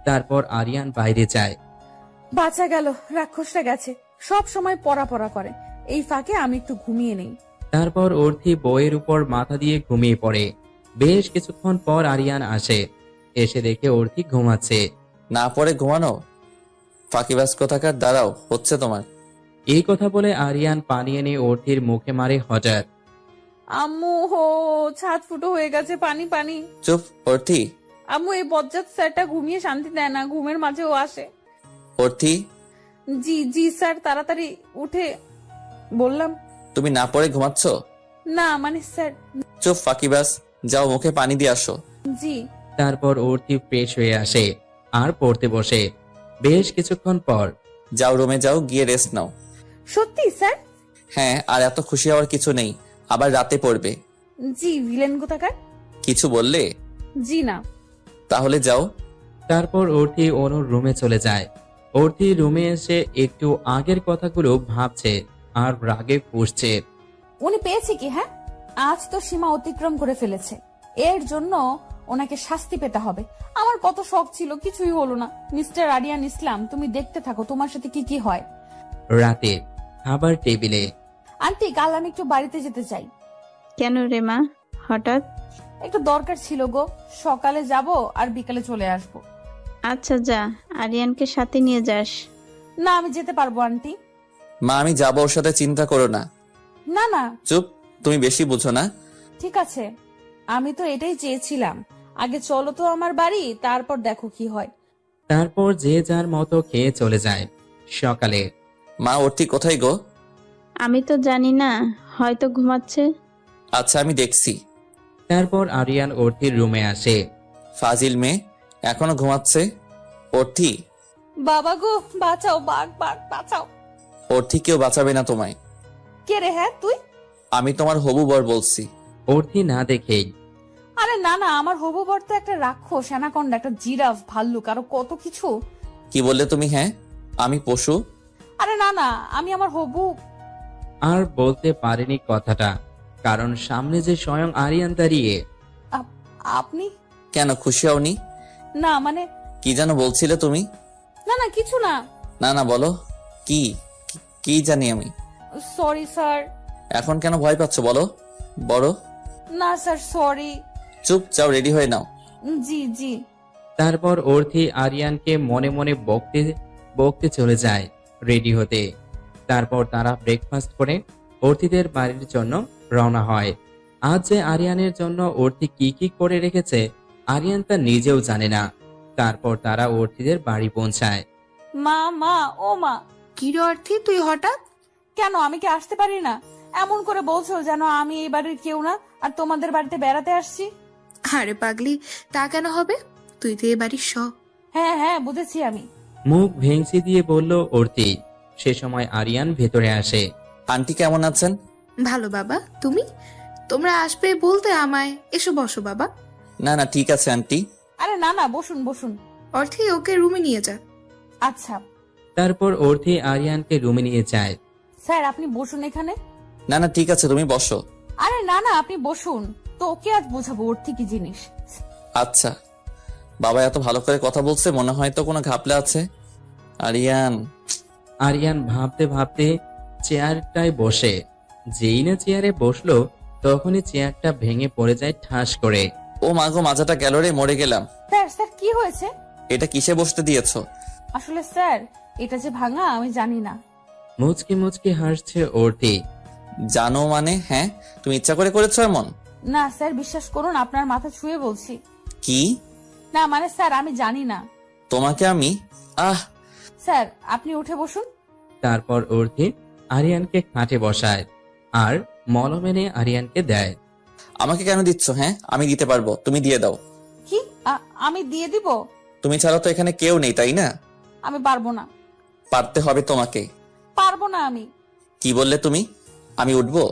তারপর আরিয়ান বাইরে যায়। বাঁচা গেল, রাক্ষসটা গেছে। সব সময় পড়া পড়া করে, এই ফাঁকে আমি একটু ঘুমিয়ে নেই। তারপর অর্থি বইয়ের উপর মাথা দিয়ে ঘুমিয়ে পড়ে। বেশ কিছুক্ষণ পর আরিয়ান আসে। এসে দেখে অর্থি ঘুমাচ্ছে। না পড়ে ঘুমানো? ফাঁকিবাজ কোথাকার, দাঁড়াও, হচ্ছে তোমার। এই কথা বলে আরিয়ান পানি এনে অর্থির মুখে মারে। হঠাৎ আম্মু হো, ছাদ ফুটো হয়ে গেছে, পানি পানি। চুপ অর্থি। আম্মু, এই বজ্জাত স্যারটা ঘুমিয়ে শান্তি দেয় না, ঘুমের মাঝেও আসে। অর্থি। জি জি স্যার, তাড়াতাড়ি উঠে বললাম। তুমি না পড়ে ঘুমাচ্ছ? না মানে স্যার। চুপ ফাঁকিবাজ, যাও মুখে পানি দিয়ে আসো। জি। তারপর অর্থি ফ্রেশ হয়ে আসে আর পড়তে বসে। বেশ কিছুক্ষণ পর যাও রুমে যাও, গিয়ে রেস্ট নাও। সত্যি স্যার? হ্যাঁ, আর এত খুশি হওয়ার কিছু নেই, আবার রাতে পড়বে। জি। ভিলেন কোথাকার? কিছু বললে? জি না। তাহলে যাও। তারপর অর্থি অনুর রুমে চলে যায়। অর্থি রুমে এসে একটু আগের কথাগুলো ভাবছে আর রাগে ফুঁসছে। উনি পেয়েছে কি? হ্যাঁ, আজ তো সীমা অতিক্রম করে ফেলেছে, এর জন্য ওনাকে শাস্তি পেতে হবে। আমার কত শখ ছিল, কিছুই হলো না। মিস্টার আরিয়ান ইসলাম, তুমি দেখতে থাকো তোমার সাথে কি কি হয়। রাতে খাবার টেবিলে। আন্টি, কাল আমি একটু বাড়িতে যেতে চাই। কেন রে মা, হঠাৎ? একটু দরকার ছিল গো, সকালে যাব আর বিকালে চলে আসব। আচ্ছা যা, আরিয়ানকে সাথে নিয়ে যাস। না, আমি যেতে পারবো আন্টি। মা, আমি যাবো ওর সাথে, চিন্তা করো না। না না। চুপ, তুমি বেশি বুঝো না। ঠিক আছে, আমি তো এটাই চেয়েছিলাম। আগে চলো তো আমার বাড়ি, তারপর দেখো কি হয়। তারপর যে যার মতো খেয়ে চলে যায়। সকালে মা, অর্থি কোথায় গো? আমি তো জানি না, হয়তো ঘুমাচ্ছে। আচ্ছা, আমি দেখছি। তারপর আরিয়ান অর্থির রুমে আসে। ফাজিল মেয়ে, এখনো ঘুমাচ্ছে। অর্থি। বাবা গো, বাঁচাও, বাঘ বাঘ বাঁচাও। অর্থি, কেউ বাঁচাবে না তোমায়। কে রে? হ্যাঁ তুই? আমি তোমার হবু বর বলছি। অর্থি না দেখেই। আরে না না, আমার হবু বর তো একটা রাক্ষস, অ্যানাকোন্ডা, একটা জিরাফ, ভাল্লুক, আরো কত কিছু। কি বললে তুমি? হ্যাঁ, আমি পশু? আরে না না, আমি আমার হবু। আর বলতে পারেনি কথাটা, কারণ সামনে যে স্বয়ং আরিয়ান দাঁড়িয়ে। আপনি? কেন, খুশি হওনি? না মানে। কি যেন বলছিলে তুমি? না না, কিছু না। না না, বলো। কি কি জানি আমি? Sorry sir. এখন কেন ভয় পাচ্ছ বলো? বড়। না স্যার, সরি। চুপ, যাও রেডি হয়ে নাও। জি জি। তারপর অর্থি আরিয়ানকে মনে মনে বকতে বকতে চলে যায় রেডি হতে। তারপর তারা ব্রেকফাস্ট করে অর্থিদের বাড়ির জন্য রওনা হয়। আজ যে আরিয়ানের জন্য অর্থি কি কি করে রেখেছে আরিয়ান তা নিজেও জানে না। তারপর তারা অর্থিদের বাড়ি পৌঁছায়। মা মা, ও মা। কি রে অর্থি, তুই হঠাৎ? কেন, আমি কি আসতে পারি না? এমন করে বলছো যেন আমি এই বাড়ির কেউ না, আর তোমাদের বাড়িতে বেড়াতে আসছি। আরে পাগলি, তা কেন হবে? তুই তো এ বাড়ির সব। হ্যাঁ হ্যাঁ, বুঝেছি আমি। মুখ ভেঙচি দিয়ে বলল অর্থি। সে সময় আরিয়ান ভেতরে আসে। আন্টি কেমন আছেন? ভালো বাবা, তুমি? তোমরা আসবে বলতে আমায়। এসো বসো বাবা। না না, ঠিক আছে আন্টি। আরে না না, বসুন বসুন। অর্থি, ওকে রুমে নিয়ে যা। আচ্ছা। তারপর অর্থি আরিয়ানকে রুমে নিয়ে যায়। স্যার, আপনি বসুন এখানে। না না, ঠিক আছে, তুমি বসো। আরে না না, আপনি বসুন। তো ওকে আজ বোঝাবো অর্থি কি জিনিস। আচ্ছা। বাবা এত ভালো করে কথা বলছে, মনে হয় তো কোনো ঘাপলা আছে। আরিয়ান। আরিয়ান ভাবতে ভাবতে চেয়ারটায় বসে। যেই না চেয়ারে বসলো তখনই চেয়ারটা ভেঙে পড়ে যায় ঠাস করে। ও মা গো, মাজাটা গেল রে, মরে গেলাম। স্যার স্যার, কি হয়েছে? এটা কিসে বসতে দিয়েছো? আসলে স্যার, এটা যে ভাঙা আমি জানি না। মুচকি মুচকি হাসছে অর্থি। জানো মানে? হ্যাঁ, তুমি ইচ্ছা করে করেছো এমন? না স্যার, বিশ্বাস করুন, আপনার মাথা ছুঁয়ে বলছি। কি? না মানে স্যার, আমি জানি না। তোমাকে আমি স্যার, আপনি উঠে বসুন। তারপর অর্থি আরিয়ানকে খাটে বসায় আর মলম এনে আরিয়ানকে দেয়। আমাকে কেন দিচ্ছ? হ্যাঁ, আমি দিতে পারবো, তুমি দিয়ে দাও। কি? আমি দিয়ে দিব? তুমি ছাড়া তো এখানে কেউ নেই, তাই না? আমি পারবো না। পারতে হবে তোমাকে। পারবো না আমি। কি বললে তুমি? আমি উঠবো?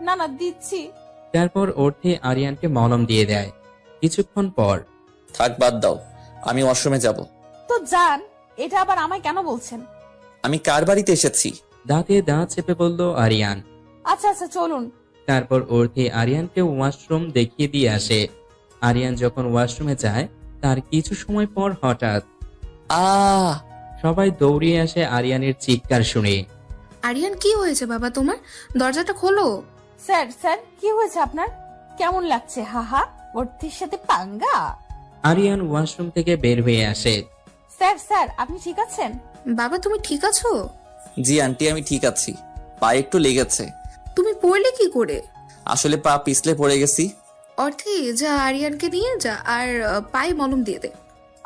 না না, দিচ্ছি। তারপর অর্থি আরিয়ানকে মলম দিয়ে দেয়। কিছুক্ষণ পর, থাক, বাদ দাও, আমি ওয়াশরুমে যাব। তো যান, এটা আবার আমায় কেন বলছেন? আমি কার বাড়িতে এসেছি? দাঁতে দাঁত চেপে বলল আরিয়ান। আচ্ছা আচ্ছা, চলুন। তারপর অর্থি আরিয়ানকে ওয়াশরুম দেখিয়ে দিয়ে আসে। আরিয়ান যখন ওয়াশরুমে যায় তার কিছু সময় পর হঠাৎ সবাই দৌড়িয়ে আসে আরিয়ানের চিৎকার শুনে। আরিয়ান, কি হয়েছে বাবা তোমার? দরজাটা খোলো। স্যার স্যার, কি হয়েছে আপনার? কেমন লাগছে? হাহা, অর্থির সাথে পাঙ্গা। আরিয়ান ওয়াশরুম থেকে বের হয়ে আসে। স্যার স্যার, আপনি ঠিক আছেন? বাবা, তুমি ঠিক আছো? জি আন্টি, আমি ঠিক আছি, পায়ে একটু লেগেছে। তুমি পড়লে কি করে? আসলে পা পিছলে পড়ে গেছি। অর্থি, যা আরিয়ানকে নিয়ে যা আর পায়ে মলম দিয়ে দে।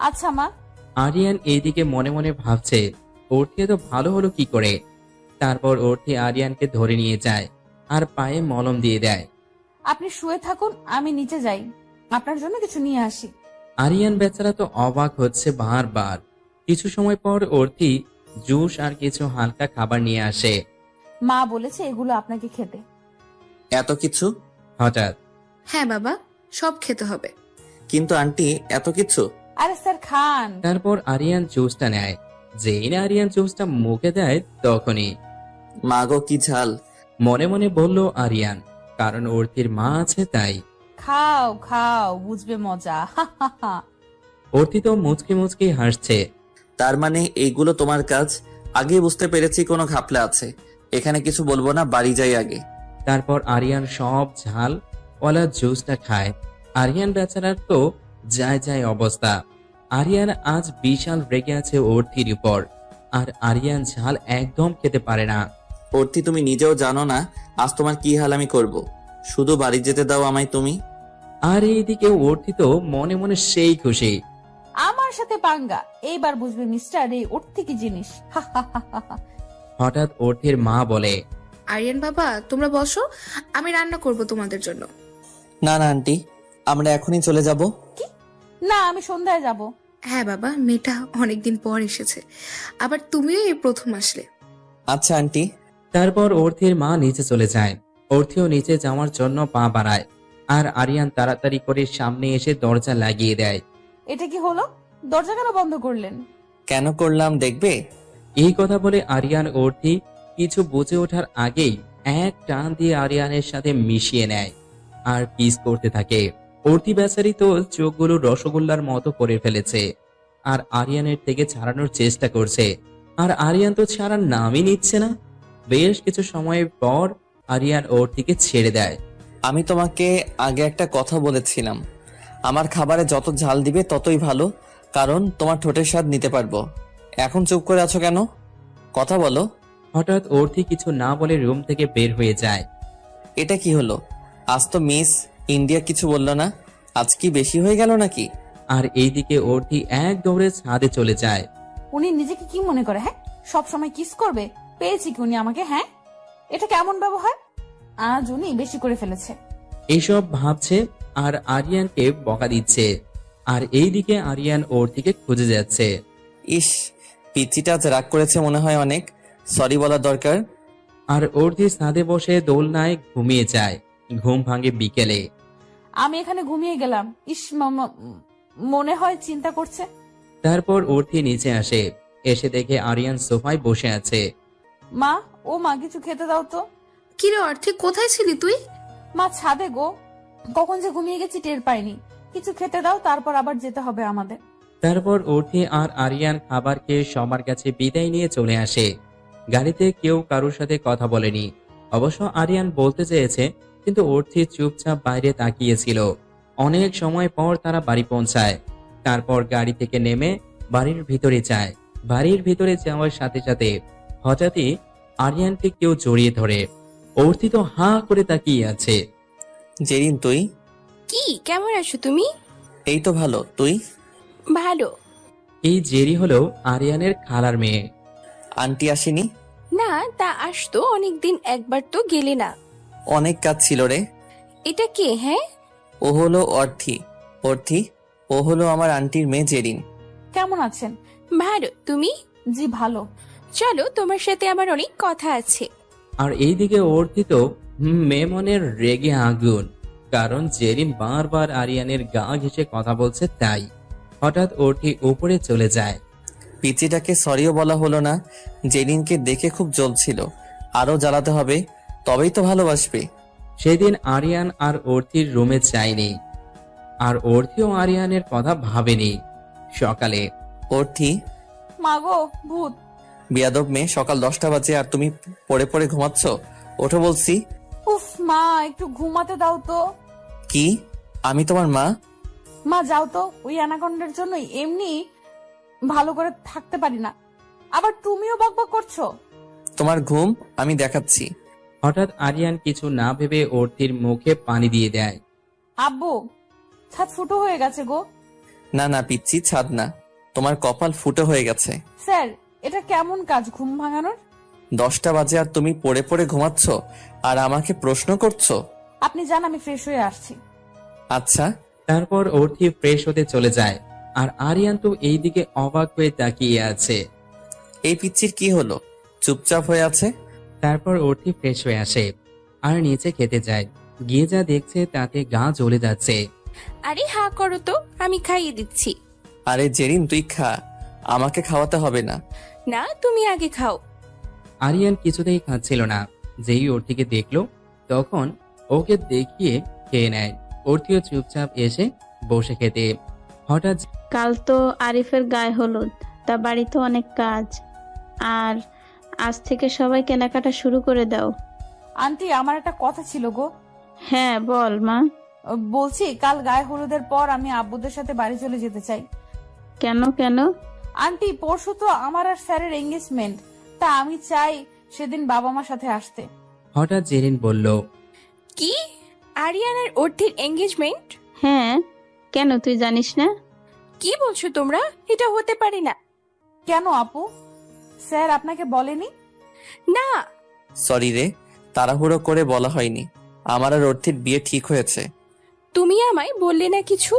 আচ্ছা মা। আরিয়ান এইদিকে মনে মনে ভাবছে অর্থি তো ভালো হলো কি করে। তারপর অর্থি আরিয়ানকে ধরে নিয়ে যায় আর পায়ে মলম দিয়ে দেয়। আপনি শুয়ে থাকুন, আমি নিচে যাই, আপনার জন্য কিছু নিয়ে আসি। আরিয়ান বেচারা তো অবাক হচ্ছে বারবার। কিছু সময় পর অর্থি জুস আর কিছু হালকা খাবার নিয়ে আসে। মা বলেছে এগুলো আপনাকে খেতে। এত কিছু? হঠাৎ। হ্যাঁ বাবা, সব খেতে হবে। কিন্তু আন্টি, এত কিছু? আরে স্যার, খান। তারপর আরিয়ান জুসটা নেয়। যেই না আরিয়ান জুসটা মুখে দেয় তখনই মা গো, কি ঝাল! মনে মনে বলল আরিয়ান, কারণ অর্থির মা আছে তাই। খাও খাও, বুঝবে মজা। অর্থি তো মুচকি মুচকি হাসছে। তার মানে এইগুলো তোমার কাজ? আগে বুঝতে পেরেছি কোনো ঘাপলা আছে। এখানে কিছু বলবো না, বাড়ি যাই আগে। তারপর আরিয়ান সব ঝাল ওলা জুসটা খায়। আরিয়ান বেচারার তো যায় যায় অবস্থা। আরিয়ান আজ বিশাল রেগে আছে অর্থির উপর, আর আরিয়ান ঝাল একদম খেতে পারে না। অর্থি, তুমি নিজেও জানো না আজ তোমার কি হাল আমি করব। শুধু বাড়ি যেতে দাও আমায় তুমি। আর এইদিকে অর্থি তো মনে মনে সেই খুশি। আমার সাথে পাঙ্গা, এইবার বুঝবে মিস্টার এই অর্থি কি জিনিস। হঠাৎ অর্থির মা বলে, আরিয়ান বাবা, তোমরা বসো, আমি রান্না করব তোমাদের জন্য। না না আন্টি, আমরা এখনই চলে যাব। না, আমি সন্ধ্যায় যাব। হ্যাঁ বাবা, মেয়েটা অনেকদিন পর এসেছে, আবার তুমিও এই প্রথম আসলে। আচ্ছা আন্টি। তারপর অর্থির মা নিচে চলে যায়। অর্থিও নিচে যাওয়ার জন্য পা বাড়ায়, আর আরিয়ান তাড়াতাড়ি করে সামনে এসে দরজা লাগিয়ে দেয়। এটা কি হলো? দরজা কেন বন্ধ করলেন? কেন করলাম দেখবে? এই কথা বলে আরিয়ান অর্থি কিছু বুঝে ওঠার আগেই এক টান দিয়ে আরিয়ানের সাথে মিশিয়ে নেয় আর কিস করতে থাকে। অর্থি বেচারি তো চোখগুলো রসগোল্লার মতো করে ফেলেছে, আর আরিয়ানের থেকে ছাড়ানোর চেষ্টা করছে, আর আরিয়ান তো ছাড়ার নামই নিচ্ছে না। বেশ কিছু সময় পর আরিয়ান অর্থিকে ছেড়ে দেয়। আমি তোমাকে আগে একটা কথা বলেছিলাম, আমার খাবারে যত ঝাল দিবে ততই ভালো, কারণ তোমার ঠোঁটের স্বাদ নিতে পারবো। এখন চুপ করে আছো কেন? কথা বলো। হঠাৎ অর্থি কিছু না বলে রুম থেকে বের হয়ে যায়। এটা কি হলো? আজ তো মিস ইন্ডিয়া কিছু বললো না, আজ কি বেশি হয়ে গেল নাকি? আর এইদিকে অর্থি এক দৌড়ে ছাদে চলে যায়। উনি নিজেকে কি মনে করে? হ্যাঁ, সব সময় কিস করবে? পেয়েছি কি উনি আমাকে? হ্যাঁ, এটা কেমন ব্যবহার? আজ উনি বেশি করে ফেলেছে। এইসব ভাবছে আর আরিয়ানকে বকা দিচ্ছে। আর এইদিকে আরিয়ান অর্থিকে খুঁজে যাচ্ছে। ইস, পিচ্চিটা আজ রাগ করেছে মনে হয় অনেক, সরি বলার দরকার। আর অর্থি ছাদে বসে দোলনায় ঘুমিয়ে যায়। ঘুম ভাঙে বিকেলে। আমি এখানে ঘুমিয়ে গেলাম। ইস, মনে হয় চিন্তা করছে। তারপর অর্থি নিচে আসে, এসে দেখে আরিয়ান সোফায় বসে আছে। মা, ও মা, কিছু খেতে দাও তো। কিরে অর্থি, কোথায় ছিলি তুই? মা, ছাদে গো, কখন যে ঘুমিয়ে গেছি টের পাইনি। কিছু খেতে দাও, তারপর আবার যেতে হবে আমাদের। তারপর অর্থি আর আরিয়ান খাবার খেয়ে সবার কাছে বিদায় নিয়ে চলে আসে। গাড়িতে কেউ কারোর সাথে কথা বলেনি। অবশ্য আরিয়ান বলতে চেয়েছে, কিন্তু অর্থি চুপচাপ বাইরে তাকিয়েছিল। অনেক সময় পর তারা বাড়ি পৌঁছায়। তারপর গাড়ি থেকে নেমে বাড়ির ভিতরে যায়। বাড়ির ভিতরে যাওয়ার সাথে সাথে হঠাৎই আরিয়ানকে কেউ জড়িয়ে ধরে। অর্থি তো হাঁ করে তাকিয়ে আছে। জেরিন তুই? কি, কেমন আছো তুমি? এই তো ভালো, তুই? ভালো। এই জেরি হলো আরিয়ানের খালার মেয়ে। আন্টি আসেনি? না, তা আসতো অনেকদিন, একবার তো গেলে না। অনেক কাজ ছিল রে। এটা কে? হ্যাঁ, ও হলো অর্থি। অর্থি, ও হলো আমার আন্টির মেয়ে জেরিন। কেমন আছেন? ভালো। তুমি? জি ভালো। চলো, তোমার সাথে আমার অনেক কথা আছে। আর এইদিকে অর্থি তো মেমনের রেগে আগুন, কারণ জেরিন বারবার আরিয়ানের গা ঘেঁষে কথা বলছে তাই। হঠাৎ অর্থি উপরে চলে যায়। পিচিটাকে সরিও বলা হলো না। জেরিনকে দেখে খুব জ্বলছিল, আরো জ্বালাতে হবে, তবেই তো ভালোবাসবে। সেদিন আরিয়ান আর অর্থির রুমে যায়নি, আর অর্থিও আরিয়ানের কথা ভাবেনি। সকালে অর্থি, মাগো ভূত। বিয়াদব মেয়ে, সকাল 10টা বাজে আর তুমি পড়ে পড়ে ঘুমাচ্ছ। ওঠো বলছি। উফ মা, একটু ঘুমাতে দাও তো। কি? আমি তোমার মা? মা যাও তো, ওই অ্যানাকন্ডার জন্য এমনি ভালো করে থাকতে পারি না, আবার তুমিও বকবক করছো। তোমার ঘুম আমি দেখাচ্ছি। হঠাৎ আরিয়ান কিছু না ভেবে অর্থির মুখে পানি দিয়ে দেয়। আব্বু, ছাদ ফুটো হয়ে গেছে গো। না না পিচ্ছি, ছাদ না, তোমার কপাল ফুটো হয়ে গেছে। স্যার, এটা কেমন কাজ ঘুম ভাঙানোর? 10টা বাজে আর তুমি পড়ে পড়ে ঘুমাচ্ছ আর আমাকে প্রশ্ন করছো? আপনি যান, আমি ফ্রেশ হয়ে আসছি। আচ্ছা। তারপর অর্থি ফ্রেশ হতে চলে যায়, আর আরিয়ান তো এইদিকে অবাক হয়ে তাকিয়ে আছে। এই পিচ্চির কি হলো, চুপচাপ হয়ে আছে? তারপর অর্থি ফ্রেশ হয়ে আসে আর নিচে খেতে যায়। গিয়ে যা দেখছে তাতে গা জ্বলে যাচ্ছে। আরে হা করো তো, আমি খাইয়ে দিচ্ছি। আরে জেরিন তুই খা, আমাকে খাওয়াতে হবে না। না, তুমি আগে খাও। আরিয়ান কিছুতেই খাচ্ছিল না। যেই অর্থিকে দেখলো তখন ওকে দেখিয়ে খেয়ে নেয়। অর্থিও চুপচাপ এসে বসে খেতে। হঠাৎ কাল তো আরিফের গায়ে হলুদ, তা বাড়িতে অনেক কাজ, আর আজ থেকে সবাই কেনাকাটা শুরু করে দাও। আন্টি, আমার একটা কথা ছিল গো। হ্যাঁ বল মা। বলছি, কাল গায়ে হলুদের পর আমি আব্বুদের সাথে বাড়ি চলে যেতে চাই। কেন কেন? আন্টি, পরশু তো আমার আর স্যারের এঙ্গেজমেন্ট, তা আমি চাই সেদিন বাবা মার সাথে আসতে। হঠাৎ জেরিন বলল, কি? আরিয়ান আর অর্থির এঙ্গেজমেন্ট? হ্যাঁ, কেন তুই জানিস না? কি বলছো তোমরা? এটা হতে পারে না। কেন আপু, স্যার আপনাকে বলেনি? না। সরি রে, তাড়াহুড়ো করে বলা হয়নি। আমার আর অর্থির বিয়ে ঠিক হয়েছে। তুমি আমায় বললে না কিছু?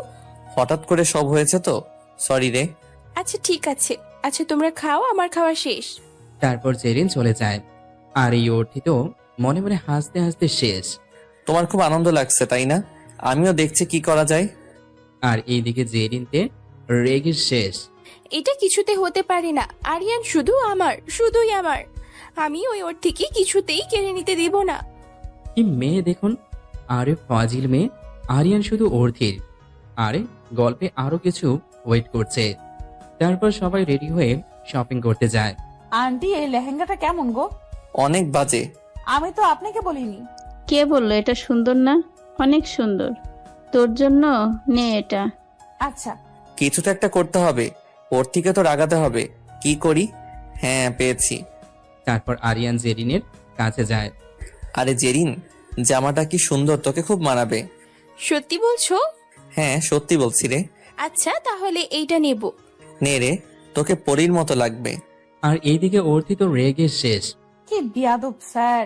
হঠাৎ করে সব হয়েছে তো, সরি রে। আচ্ছা ঠিক আছে, আচ্ছা তোমরা খাও, আমার খাওয়া শেষ। তারপর জেরিন চলে যায়। আর এই অর্থি তো মনে মনে হাসতে হাসতে শেষ। তোমার খুব আনন্দ লাগছে তাই না? আমিও দেখছি কি করা যায়। আর এইদিকে জেরিনতে রেগে শেষ। এটা কিছুতে হতে পারে না। আরিয়ান শুধু আমার, শুধুই আমার। আমি ওই অর্থিকে কিছুতেই কেড়ে নিতে দেব না। কি মেয়ে দেখুন, আরে ফাজিল মেয়ে। আরিয়ান শুধু অর্থির। আরে গল্পে আরো কিছু ওয়েট করছে। তারপর সবাই রেডি হয়ে শপিং করতে যায়। আন্টি, এই লেহেঙ্গাটা কেমন গো? অনেক বাজে। আমি তো আপনাকে বলিনি। কে বললো এটা সুন্দর না? অনেক সুন্দর, তোর জন্য নে এটা। আচ্ছা। কিছু তো একটা করতে হবে, অর্থিকে তো রাগাতে হবে। কি করি? হ্যাঁ পেয়েছি। তারপর আরিয়ান জেরিনের কাছে যায়। আরে জেরিন, জামাটা কি সুন্দর, তোকে খুব মানাবে। সত্যি বলছো? হ্যাঁ সত্যি বলছি রে। আচ্ছা তাহলে এইটা নেব। নে রে, তোকে পরীর মতো লাগবে। আর এইদিকে অর্থি তো রেগে শেষ। কি বিয়াদব স্যার,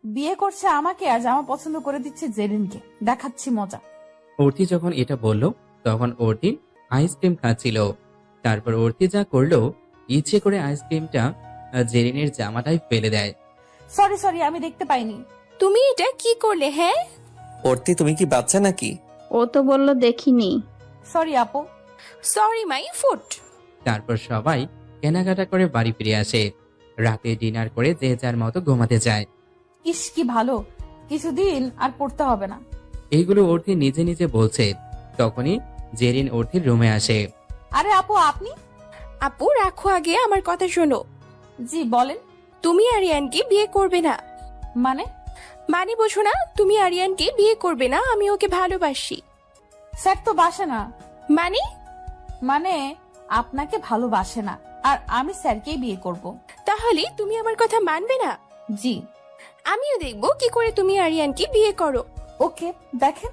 বিয়ে করছে আমাকে আর জামা পছন্দ করে দিচ্ছে জেরিনকে। দেখাচ্ছি মজা। অর্থি যখন এটা বলল তখন অর্থি আইসক্রিম খাচ্ছিল। তারপর অর্থি যা করলো, ইচ্ছে করে আইসক্রিমটা জেরিনের জামাটাই ফেলে দেয়। সরি সরি, আমি দেখতে পাইনি। তুমি এটা কি করলে? হ্যাঁ অর্থি, তুমি কি বাচ্চা নাকি? ও তো বললো দেখিনি। সরি আপু। Sorry my foot. তারপর সবাই কেনাকাটা করে বাড়ি ফিরে আসে। রাতে ডিনার করে যে যার মতো ঘুমাতে যায়। ইস কি ভালো, কিছুদিন আর পড়তে হবে না। এইগুলো অর্থি নিজে নিজে বলছে। তখনই জেরিন অর্থির রুমে আসে। আরে আপু, আপনি? আপু রাখো, আগে আমার কথা শোনো। জি বলেন। তুমি আরিয়ানকে বিয়ে করবে না। মানে? মানে বোঝো না? তুমি আরিয়ানকে বিয়ে করবে না, আমি ওকে ভালোবাসি। স্যার তো বাসে না। মানে? মানে আপনাকে ভালোবাসে না, আর আমি স্যারকেই বিয়ে করব। তাহলে তুমি আমার কথা মানবে না? জি। আমিও দেখবো কি করে তুমি আরিয়ানকে বিয়ে করো। ওকে, দেখেন।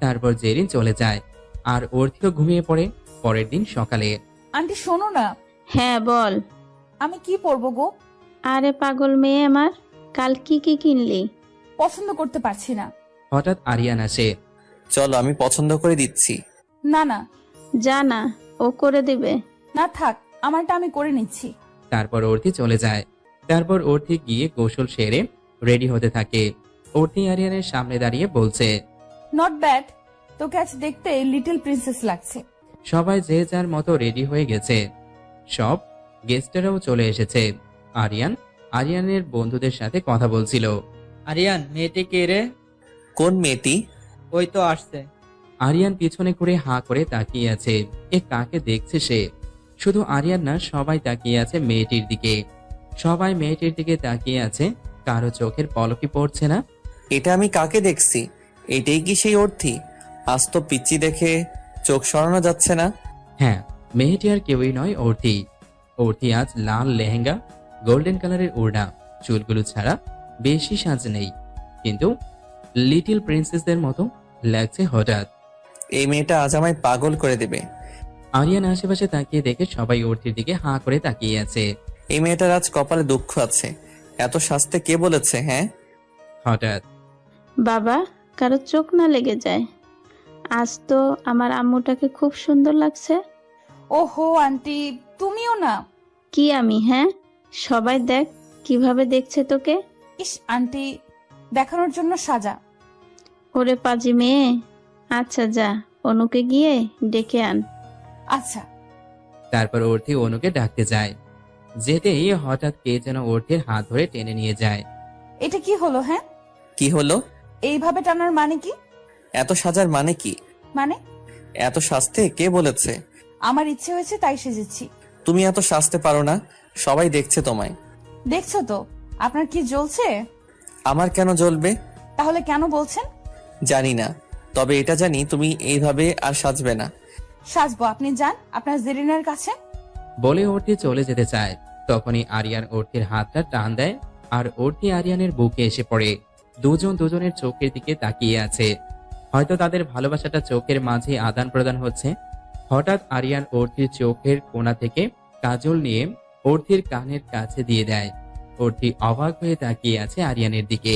তারপর জেরিন চলে যায় আর অর্থিও ঘুমিয়ে পড়ে। পরের দিন সকালে। আন্টি শোনো না। হ্যাঁ বল। আমি কি পরবো গো? আরে পাগল মেয়ে আমার, কাল কি কি কিনলি? পছন্দ করতে পারছি না। হঠাৎ আরিয়ান আসে। চলো আমি পছন্দ করে দিচ্ছি। না না। যা না, ও করে দিবে। না থাক, আমারটা আমি করে নিচ্ছি। তারপর অর্থি চলে যায়। তারপর অর্থি গিয়ে গোসল সেরে রেডি হতে থাকে। অর্থি আরিয়ানের সামনে দাঁড়িয়ে বলছে, নট ব্যাড, তোকে আজ দেখতে লিটল প্রিন্সেস লাগছে। সবাই যে যার মতো রেডি হয়ে গেছে। সব গেস্টেরাও চলে এসেছে। আরিয়ানের বন্ধুদের সাথে কথা বলছিল। আরিয়ান, মেয়েটি কে রে? কোন মেয়েটি? ওই তো আসছে। আরিয়ান পিছনে করে হাঁ করে তাকিয়ে আছে। এ কাকে দেখছে সে? শুধু আরিয়ান না, সবাই তাকিয়ে আছে মেয়েটির দিকে। সবাই মেয়েটির দিকে তাকিয়ে আছে, কারো চোখের পলকই পড়ছে না। এটা আমি কাকে দেখছি? এটাই কি সেই অর্থী? আজ তো পিচ্চি দেখে চোখ সরানো যাচ্ছে না। হ্যাঁ, মেয়েটি আর কেউই নয়, অর্থী আজ লাল লেহেঙ্গা, গোল্ডেন কালারের ওড়না, চুলগুলো ছাড়া বেশি সাজ নেই, কিন্তু লিটল প্রিন্সেসদের মতো লাগছে হঠাৎ। এই মেয়েটা আজ আমায় পাগল করে দেবে। আরিয়ান আশেপাশে তাকিয়ে দেখে সবাই অর্থীর দিকে হাঁ করে তাকিয়ে আছে। এই মেয়েটার আজ কপালে দুঃখ আছে। এত সাজতে কে বলেছে? হ্যাঁ, হঠাৎ বাবা, কারো চোখ না লেগে যায়। আজ তো আমার আম্মুটাকে খুব সুন্দর লাগছে। ওহো আন্টি, তুমিও না? কি আমি? হ্যাঁ, সবাই দেখ কিভাবে দেখছে তোকে। ইস আন্টি, দেখানোর জন্য সাজা। ওরে পাজি মেয়ে। আচ্ছা যা, অনুকে গিয়ে ডেকে আন। আচ্ছা। তারপর অর্থী অনুকে ডাকতে যায়। যেতেই হঠাৎ কে যেন অর্থীর হাত ধরে টেনে নিয়ে যায়। এটা কি হলো? হ্যাঁ, কি হলো? এইভাবে টানার মানে কি? এত সাজার মানে কি? মানে এত সাজতে কে বলেছে? আমার ইচ্ছে হয়েছে তাই সেজেছি। তুমি এত সাজতে পারো না, সবাই দেখছে তোমায়। দেখছো তো, আপনার কি জ্বলছে? আমার কেন জ্বলবে? তাহলে কেন বলছেন? জানি না, তবে এটা জানি তুমি এইভাবে আর সাজবে না। সাজবো, আপনি যান আপনার জেরিনের কাছে। বলে অর্থী চলে যেতে চায়। তখনই আরিয়ান অর্থীর হাতটা টান দেয় আর অর্থী আরিয়ানের বুকে এসে পড়ে। দুজন দুজনের চোখের দিকে তাকিয়ে আছে। হয়তো তাদের ভালোবাসাটা চোখের মাঝে আদান প্রদান হচ্ছে। হঠাৎ আরিয়ান অর্থীর চোখের কোণা থেকে কাজল নিয়ে অর্থীর কানের কাছে দিয়ে দেয়। অর্থী অবাক হয়ে তাকিয়ে আছে আরিয়ানের দিকে।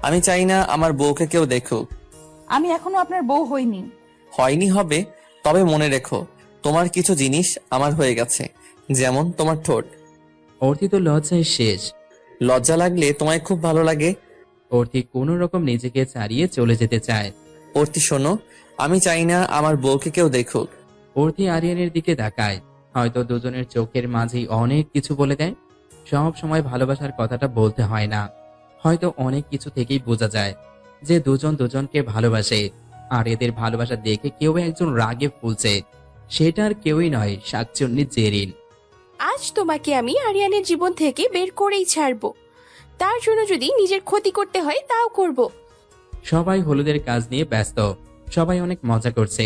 আমি চাই না আমার বউকে কেউ দেখুক। আমি এখনো আপনার বউ হইনি। হয়নি, হবে। তবে মনে রেখো, তোমার কিছু জিনিস আমার হয়ে গেছে, যেমন তোমার ঠোঁট। অর্থী তো লজ্জায় শেষ। লজ্জা লাগলে তোমায় খুব ভালো লাগে। অর্থী কোন রকম নিজেকে ছাড়িয়ে চলে যেতে চায়। অর্থী শোনো, আমি চাই না আমার বউকে কেউ দেখুক। অর্থী আরিয়ানের দিকে তাকায়। হয়তো দুজনের চোখের মাঝেই অনেক কিছু বলে দেয়। সব সময় ভালোবাসার কথাটা বলতে হয় না। হয়তো অনেক কিছু থেকেই বোঝা যায় যে দুজন দুজনকে ভালোবাসে। আর এদের ভালোবাসা দেখে কেউ একজন রাগে ফুলছে। সেটা আর কেউই নয়, শাকচুন্নি জেরিন। আজ তোমাকে আমি আরিয়ানের জীবন থেকে বের করেই ছাড়বো। তার জন্য যদি নিজের ক্ষতি করতে হয় তাও করব। সবাই হলুদের কাজ নিয়ে ব্যস্ত। সবাই অনেক মজা করছে।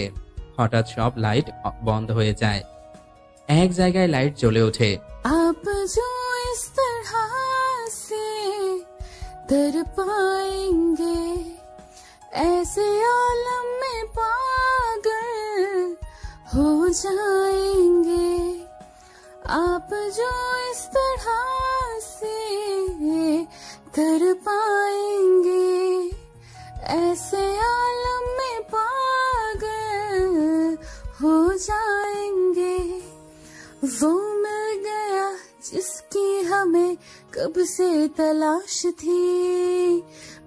হঠাৎ সব লাইট বন্ধ হয়ে যায়। এক জায়গায় লাইট জ্বলে ওঠে। आप जो इस तरह से तड़पाएंगे, ऐसे आलम में पागल हो जाएंगे। आप जो इस तरह से तड़पाएंगे, ऐसे आलम में पागल हो जाएंगे। वो मिल गया जिसकी हमें कब से तलाश थी,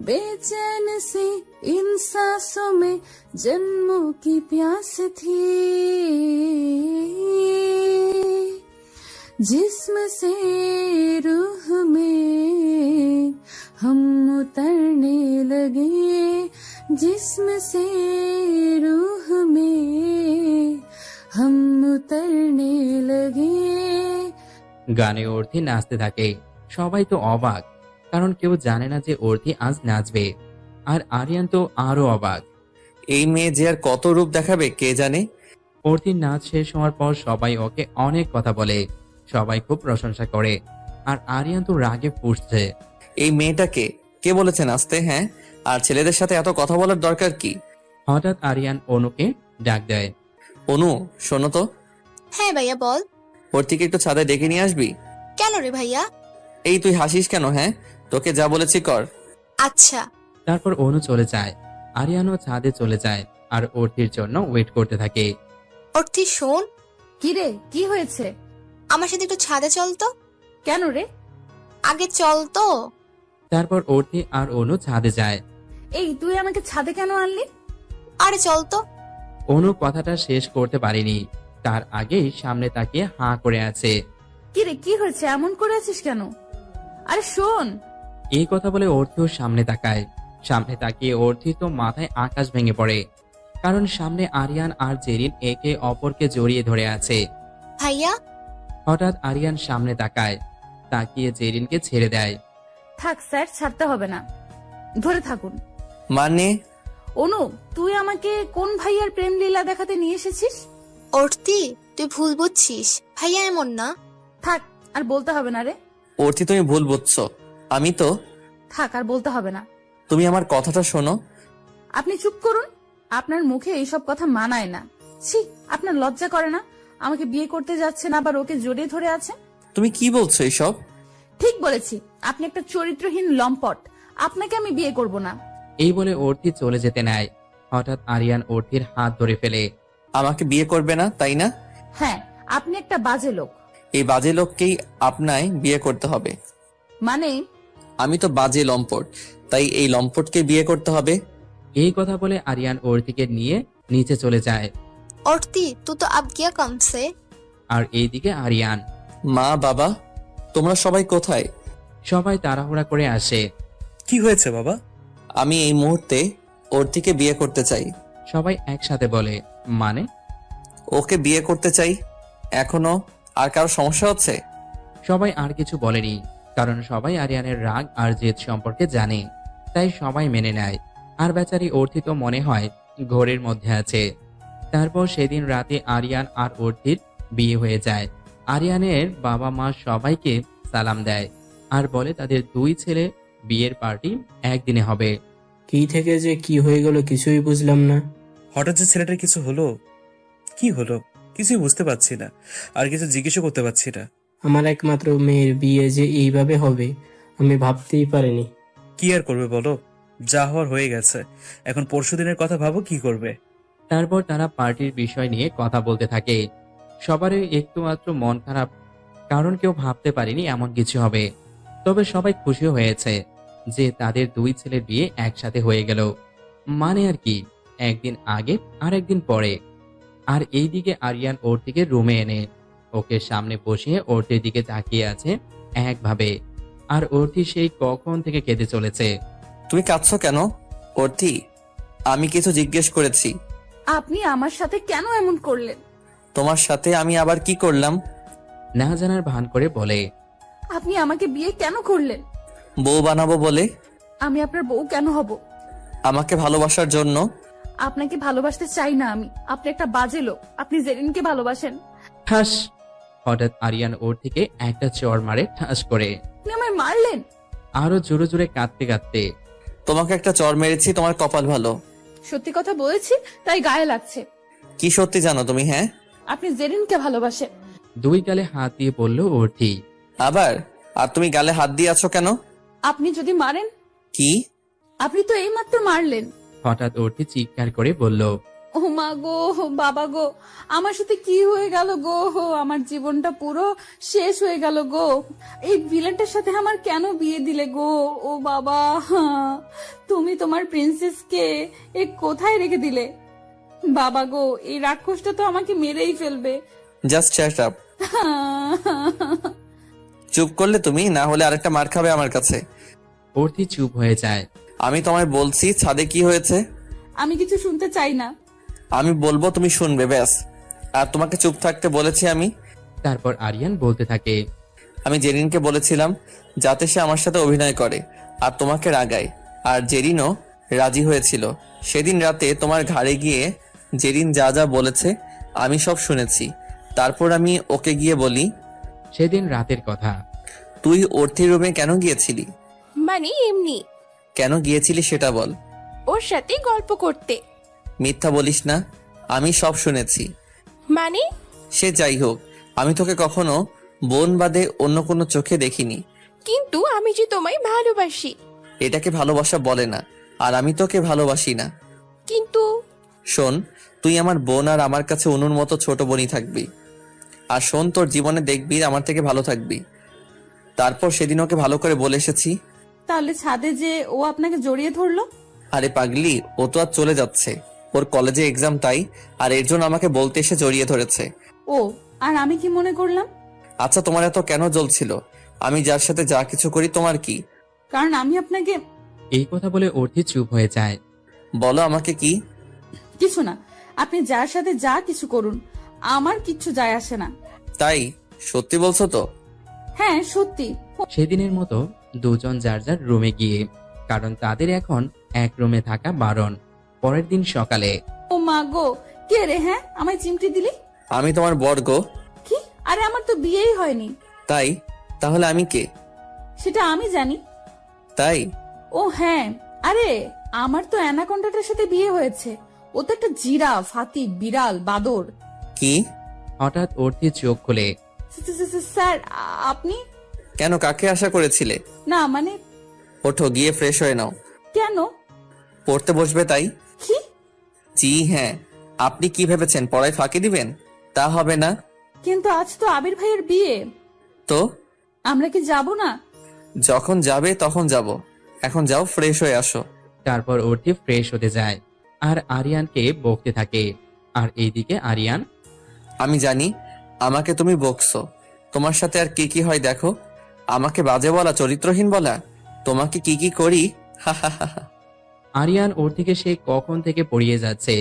बेचैन सी इन सांसों में जन्मों की प्यास थी। जिस्म से रूह में हम उतरने लगे, जिस्म से रूह में हम उतरने लगे। গানে অর্থী নাচতে থাকে। সবাই তো অবাক, কারণ কেউ জানে না যে অর্থী আজ নাচবে। আর আরিয়ান তো আরো অবাক। এই মেয়ে যে আর কত রূপ দেখাবে কে জানে। অর্থির নাচ শেষ হওয়ার পর সবাই ওকে অনেক কথা বলে, সবাই খুব প্রশংসা করে। আর আরিয়ান তো রাগে ফুঁসছে। এই মেয়েটাকে কে বলেছে নাচতে? হ্যাঁ, আর ছেলেদের সাথে এত কথা বলার দরকার কি? হঠাৎ আরিয়ান অনুকে ডাক দেয়। অনু, শোনো তো, হ্যাঁ ভাইয়া বল। অর্থিকে একটু ছাদে ডেকে নিয়ে আসবি? কেন রে ভাইয়া? এই তুই হাসিস কেন? হ্যাঁ, তোকে যা বলেছি কর। আচ্ছা। তারপর অনু চলে যায়, আরিয়ানও ছাদে চলে যায় আর অর্থির জন্য ওয়েট করতে থাকে। অর্থি শোন। কি রে, কি হয়েছে? আমার সাথে একটু ছাদে চল তো। কেন রে? আগে চল তো। তারপর অর্থি আর অনু ছাদে যায়। এই তুই আমাকে ছাদে কেন আনলি? আরে চল তো। অনু কথাটা শেষ করতে পারেনি, তার আগেই সামনে তাকিয়ে হাঁ করে আছে। কি রে, কি হয়েছে? এমন করে আছিস কেন? আরে শোন। এই কথা বলে অর্থিও সামনে তাকায়। সামনে তাকিয়ে অর্থি তো মাথায় আকাশ ভেঙে পড়ে, কারণ সামনে আরিয়ান আর জেরিন একে অপরকে জড়িয়ে ধরে আছে। ভাইয়া। হঠাৎ আরিয়ান সামনে তাকায়, তাকিয়ে জেরিনকে ছেড়ে দেয়। থাক স্যার, ছাড়তে হবে না, ধরে থাকুন। মানে? অনু, তুই আমাকে কোন ভাইয়ার প্রেম লীলা দেখাতে নিয়ে এসেছিস? অর্থি, তুই ভুল বুঝছিস, ভাইয়া এমন না। থাক, আর বলতে হবে না রে। অর্থি, তুমি ভুল বুঝছো। আমি তো। থাক, আর বলতে হবে না। তুমি আমার কথাটা শোনো। আপনি চুপ করুন, আপনার মুখে এইসব কথা মানায় না। ছি, আপনার লজ্জা করে না? আমাকে বিয়ে করতে যাচ্ছেন, আবার ওকে জড়িয়ে ধরে আছে। তুমি কি বলছো এইসব? ঠিক বলেছি, আপনি একটা চরিত্রহীন লম্পট। আপনাকে আমি বিয়ে করব না। এই বলে অর্থি চলে যেতে নেয়। হঠাৎ আরিয়ান অর্থির হাত ধরে ফেলে। আমাকে বিয়ে করবে না, তাই না? হ্যাঁ, আপনি একটা বাজে লোক। এই বাজে লোককেই আপনায় বিয়ে করতে হবে? মানে? আমি তো বাজে লম্পট, তাই এই লম্পটকে বিয়ে করতে হবে। এই কথা বলে আরিয়ান অর্থিকে নিয়ে নিচে চলে যায়। অর্থি, তু তো আব গিয়া কমসে। আর এইদিকে আরিয়ান। মা, বাবা, তোমরা সবাই কোথায়? সবাই তাড়াহুড়া করে আসে। কি হয়েছে বাবা? আমি এই মুহূর্তে অর্থিকে বিয়ে করতে চাই। সবাই একসাথে বলে। মানে? ওকে বিয়ে করতে চাই। এখনো আর কারো সমস্যা হচ্ছে? সবাই আর কিছু বলেনি, কারণ সবাই আরিয়ানের রাগ আর জেদ সম্পর্কে জানে, তাই সবাই মেনে নেয়। আর বেচারি অর্থি তো মনে হয় ঘোরের মধ্যে আছে। তারপর সেদিন রাতে আরিয়ান আর অর্থির বিয়ে হয়ে যায়। আরিয়ানের বাবা মা সবাইকে সালাম দেয় আর বলে তাদের দুই ছেলে বিয়ের পার্টি একদিনে হবে। কি থেকে যে কি হয়ে গেল কিছুই বুঝলাম না। হঠাৎ যে ছেলেটার কিছু হলো, কি হলো কিছুই বুঝতে পারছি না, আর কিছু জিজ্ঞেসও করতে পারছি না। আমার একমাত্র মেয়ের বিয়ে যে এইভাবে হবে আমি ভাবতেই পারিনি। কি আর করবে বলো, যা হওয়ার হয়ে গেছে। এখন পরশুদিনের কথা ভাবো কি করবে। তারপর তারা পার্টির বিষয় নিয়ে কথা বলতে থাকে। সবারই একটু মাত্র মন খারাপ, কারণ কেউ ভাবতে পারেনি এমন কিছু হবে। তবে সবাই খুশি হয়েছে যে তাদের দুই ছেলের বিয়ে একসাথে হয়ে গেল। মানে আর কি, একদিন আগে আর একদিন পরে। আর এইদিকে আরিয়ান অর্থিকে রুমে এনে ওকে সামনে বসিয়ে অর্থির দিকে তাকিয়ে আছে একভাবে। আর অর্থি সেই কখন থেকে কেঁদে চলেছে। তুমি কাঁদছো কেন অর্থি? আমি কিছু জিজ্ঞেস করেছি। আপনি আমার সাথে কেন এমন করলেন? তোমার সাথে আমি আবার কি করলাম? না জানার ভান করে বলে। আপনি আমাকে বিয়ে কেন করলেন? বউ বানাবো বলে। আমি আপনার বউ কেন হব? আমাকে ভালোবাসার জন্য। আপনাকে ভালোবাসতে চাই না আমি, আপনি একটা বাজে লোক। আপনি জেরিনকে ভালোবাসেন। ঠাস! হঠাৎ আরিয়ান ওর থেকে একটা চড় মারে ঠাস করে। আপনি আমায় মারলেন? আরো জোরে জোরে কাঁদতে কাঁদতে। তোমাকে একটা চড় মেরেছি, তোমার কপাল ভালো। সত্যি কথা বলেছি, তাই গায়ে লাগছে। কি সত্যি জানো তুমি? হ্যাঁ, আপনি জেরিনকে ভালোবাসেন। দুই গালে হাত দিয়ে বলল অর্থি। আবার? আর তুমি গালে হাত দিয়ে আছো কেন? আপনি যদি মারেন? কি? আপনি তো এইমাত্র মারলেন। হঠাৎ অর্থি চিৎকার করে বলল, ও মা গো, বাবা গো, আমার সাথে কি হয়ে গেল গো? আমার জীবনটা পুরো শেষ হয়ে গেল গো। এই ভিলেনটার সাথে আমার কেন বিয়ে দিলে গো? ও বাবা, তুমি তোমার প্রিন্সেসকে এ কোথায় রেখে দিলে? বাবা গো, এই রাক্ষসটা তো আমাকে মেরেই ফেলবে। Just shut up. চুপ করলে তুমি, না হলে আরেকটা মার খাবে আমার কাছে। অর্থি চুপ হয়ে যায়। আমি তোমায় বলছি ছাদে কি হয়েছে। আমি কিছু শুনতে চাই না। আমি বলবো তুমি শুনবে, ব্যাস। আর তোমাকে চুপ থাকতে বলেছি আমি। তারপর আরিয়ান বলতে থাকে, আমি জেরিনকে বলেছিলাম যাতে সে আমার সাথে অভিনয় করে আর তোমাকে রাগায়, আর জেরিনও রাজি হয়েছিল। সেদিন রাতে তোমার ঘাড়ে গিয়ে জেরিন যা যা বলেছে আমি সব শুনেছি। তারপর আমি ওকে গিয়ে বলি, সেদিন রাতের কথা। তুই অর্থির রুমে কেন গিয়েছিলি? মানে এমনি কেন গিয়েছিলি সেটা বল। ওর সাথে গল্প করতে। মিথ্যা বলিস না, আমি সব শুনেছি। মানে সে যাই হোক, আমি তোকে কখনো বোন বাদে অন্য কোনো চোখে দেখিনি। কিন্তু আমি যে তোমায় ভালোবাসি। এটাকে ভালোবাসা বলে না, আর আমি তোকে ভালোবাসি না। কিন্তু শোন, তুই আমার বোন আর আমার কাছে অনুর মতো ছোট বোনই থাকবি। আর শোন, তোর জীবনে দেখবি আমার থেকে ভালো থাকবি। তারপর সেদিন ওকে ভালো করে বলে এসেছি। তাহলে ছাদে যে ও আপনাকে জড়িয়ে ধরলো? আরে পাগলি, ও তো আর চলে যাচ্ছে, ওর কলেজে এক্সাম তাই, আর এর জন্য আমাকে বলতে এসে জড়িয়ে ধরেছে। ও, আর আমি কি মনে করলাম? আচ্ছা, তোমার এত কেন জ্বলছিল? আমি যার সাথে যা কিছু করি তোমার কি? কারণ আমি আপনাকে। এই কথা বলে অর্থি চুপ হয়ে যায়। বলো আমাকে কি? কিছু না, আপনি যার সাথে যা কিছু করুন, আমার কিচ্ছু যায় আসে না। তাই? সত্যি বলছো তো? হ্যাঁ, সত্যি। সেদিনের মতো দুজন যার যার রুমে গিয়ে, কারণ তাদের এখন এক রুমে থাকা বারণ। পরের দিন সকালে, ও মা গো, কে রে? হ্যাঁ, আমায় চিমটি দিলি? আমি তোমার বর গো। কি? আরে আমার তো বিয়েই হয়নি। তাই? তাহলে আমি কে? সেটা আমি জানি। তাই? ও হ্যাঁ, আরে আমার তো অ্যানাকোন্ডাটার সাথে বিয়ে হয়েছে। ও তো একটা জিরাফ, হাতি, বিড়াল, বাদর। কি? হঠাৎ অর্থি চোখ খুলে। স্যার, আপনি? কেন, কাকে আশা করেছিলে? না মানে। ওঠো, গিয়ে ফ্রেশ হয়ে নাও। কেন? পড়তে বসবে তাই? কি? জি হ্যাঁ। আপনি কি ভেবেছেন পড়ায় ফাঁকি দিবেন? তা হবে না। কিন্তু আজ তো আবির ভাইয়ের বিয়ে। তো আমরা কি যাব না? যখন যাবে তখন যাব। এখন যাও, ফ্রেশ হয়ে আসো। তারপর অর্থি ফ্রেশ হতে যায় আর আরিয়ানকে বকতে থাকে। আর এইদিকে আরিয়ান, আমি জানি আমাকে তুমি বকছো, তোমার সাথে আর কি কি হয় দেখো। আমাকে বাজে বলা, চরিত্রহীন বলা, তোমাকে কি কি করি। আরিয়ান অর্থিকে সে কখন থেকে পড়িয়ে যাচ্ছে,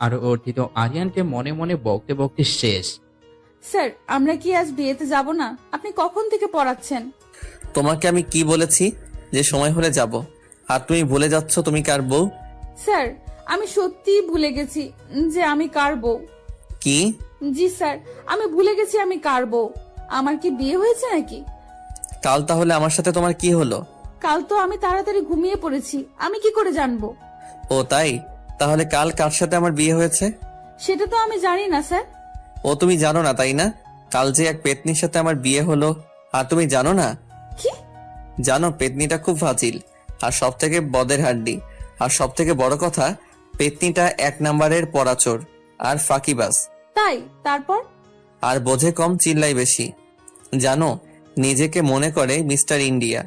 আর অর্থি তো আরিয়ানকে মনে মনে বকতে বকতে শেষ। স্যার, আমরা কি আজ বিয়েতে যাব না? আপনি কখন থেকে পড়াচ্ছেন? তোমাকে আমি কি বলেছি যে সময় হলে যাব, আর তুমি ভুলে যাচ্ছ তুমি কার বউ। স্যার, আমি সত্যিই ভুলে গেছি যে আমি কার বউ। কি? জি স্যার, আমি ভুলে গেছি আমি কার বউ। আমার কি বিয়ে হয়েছে নাকি? কাল তাহলে আমার সাথে তোমার কি হলো? কাল তো আমি তাড়াতাড়ি ঘুমিয়ে পড়েছি, আমি কি করে জানবো? ও তাই? তাহলে কাল কার সাথে আমার বিয়ে হয়েছে? সেটা তো আমি জানি না স্যার। ও তুমি জানো না তাই না? কাল যে এক পেতনির সাথে আমার বিয়ে হলো, আর তুমি জানো না? কি? জানো, পেতনিটা খুব ফাজিল আর সব থেকে বদের হাড্ডি। আর সব থেকে বড় কথা, পেতনিটা 1 নাম্বারের পরাচোর আর ফাঁকিবাজ। তাই? তারপর? আর বোঝে কম, চিল্লাই বেশি। জানো, নিজেকে মনে করে মিস্টার ইন্ডিয়া,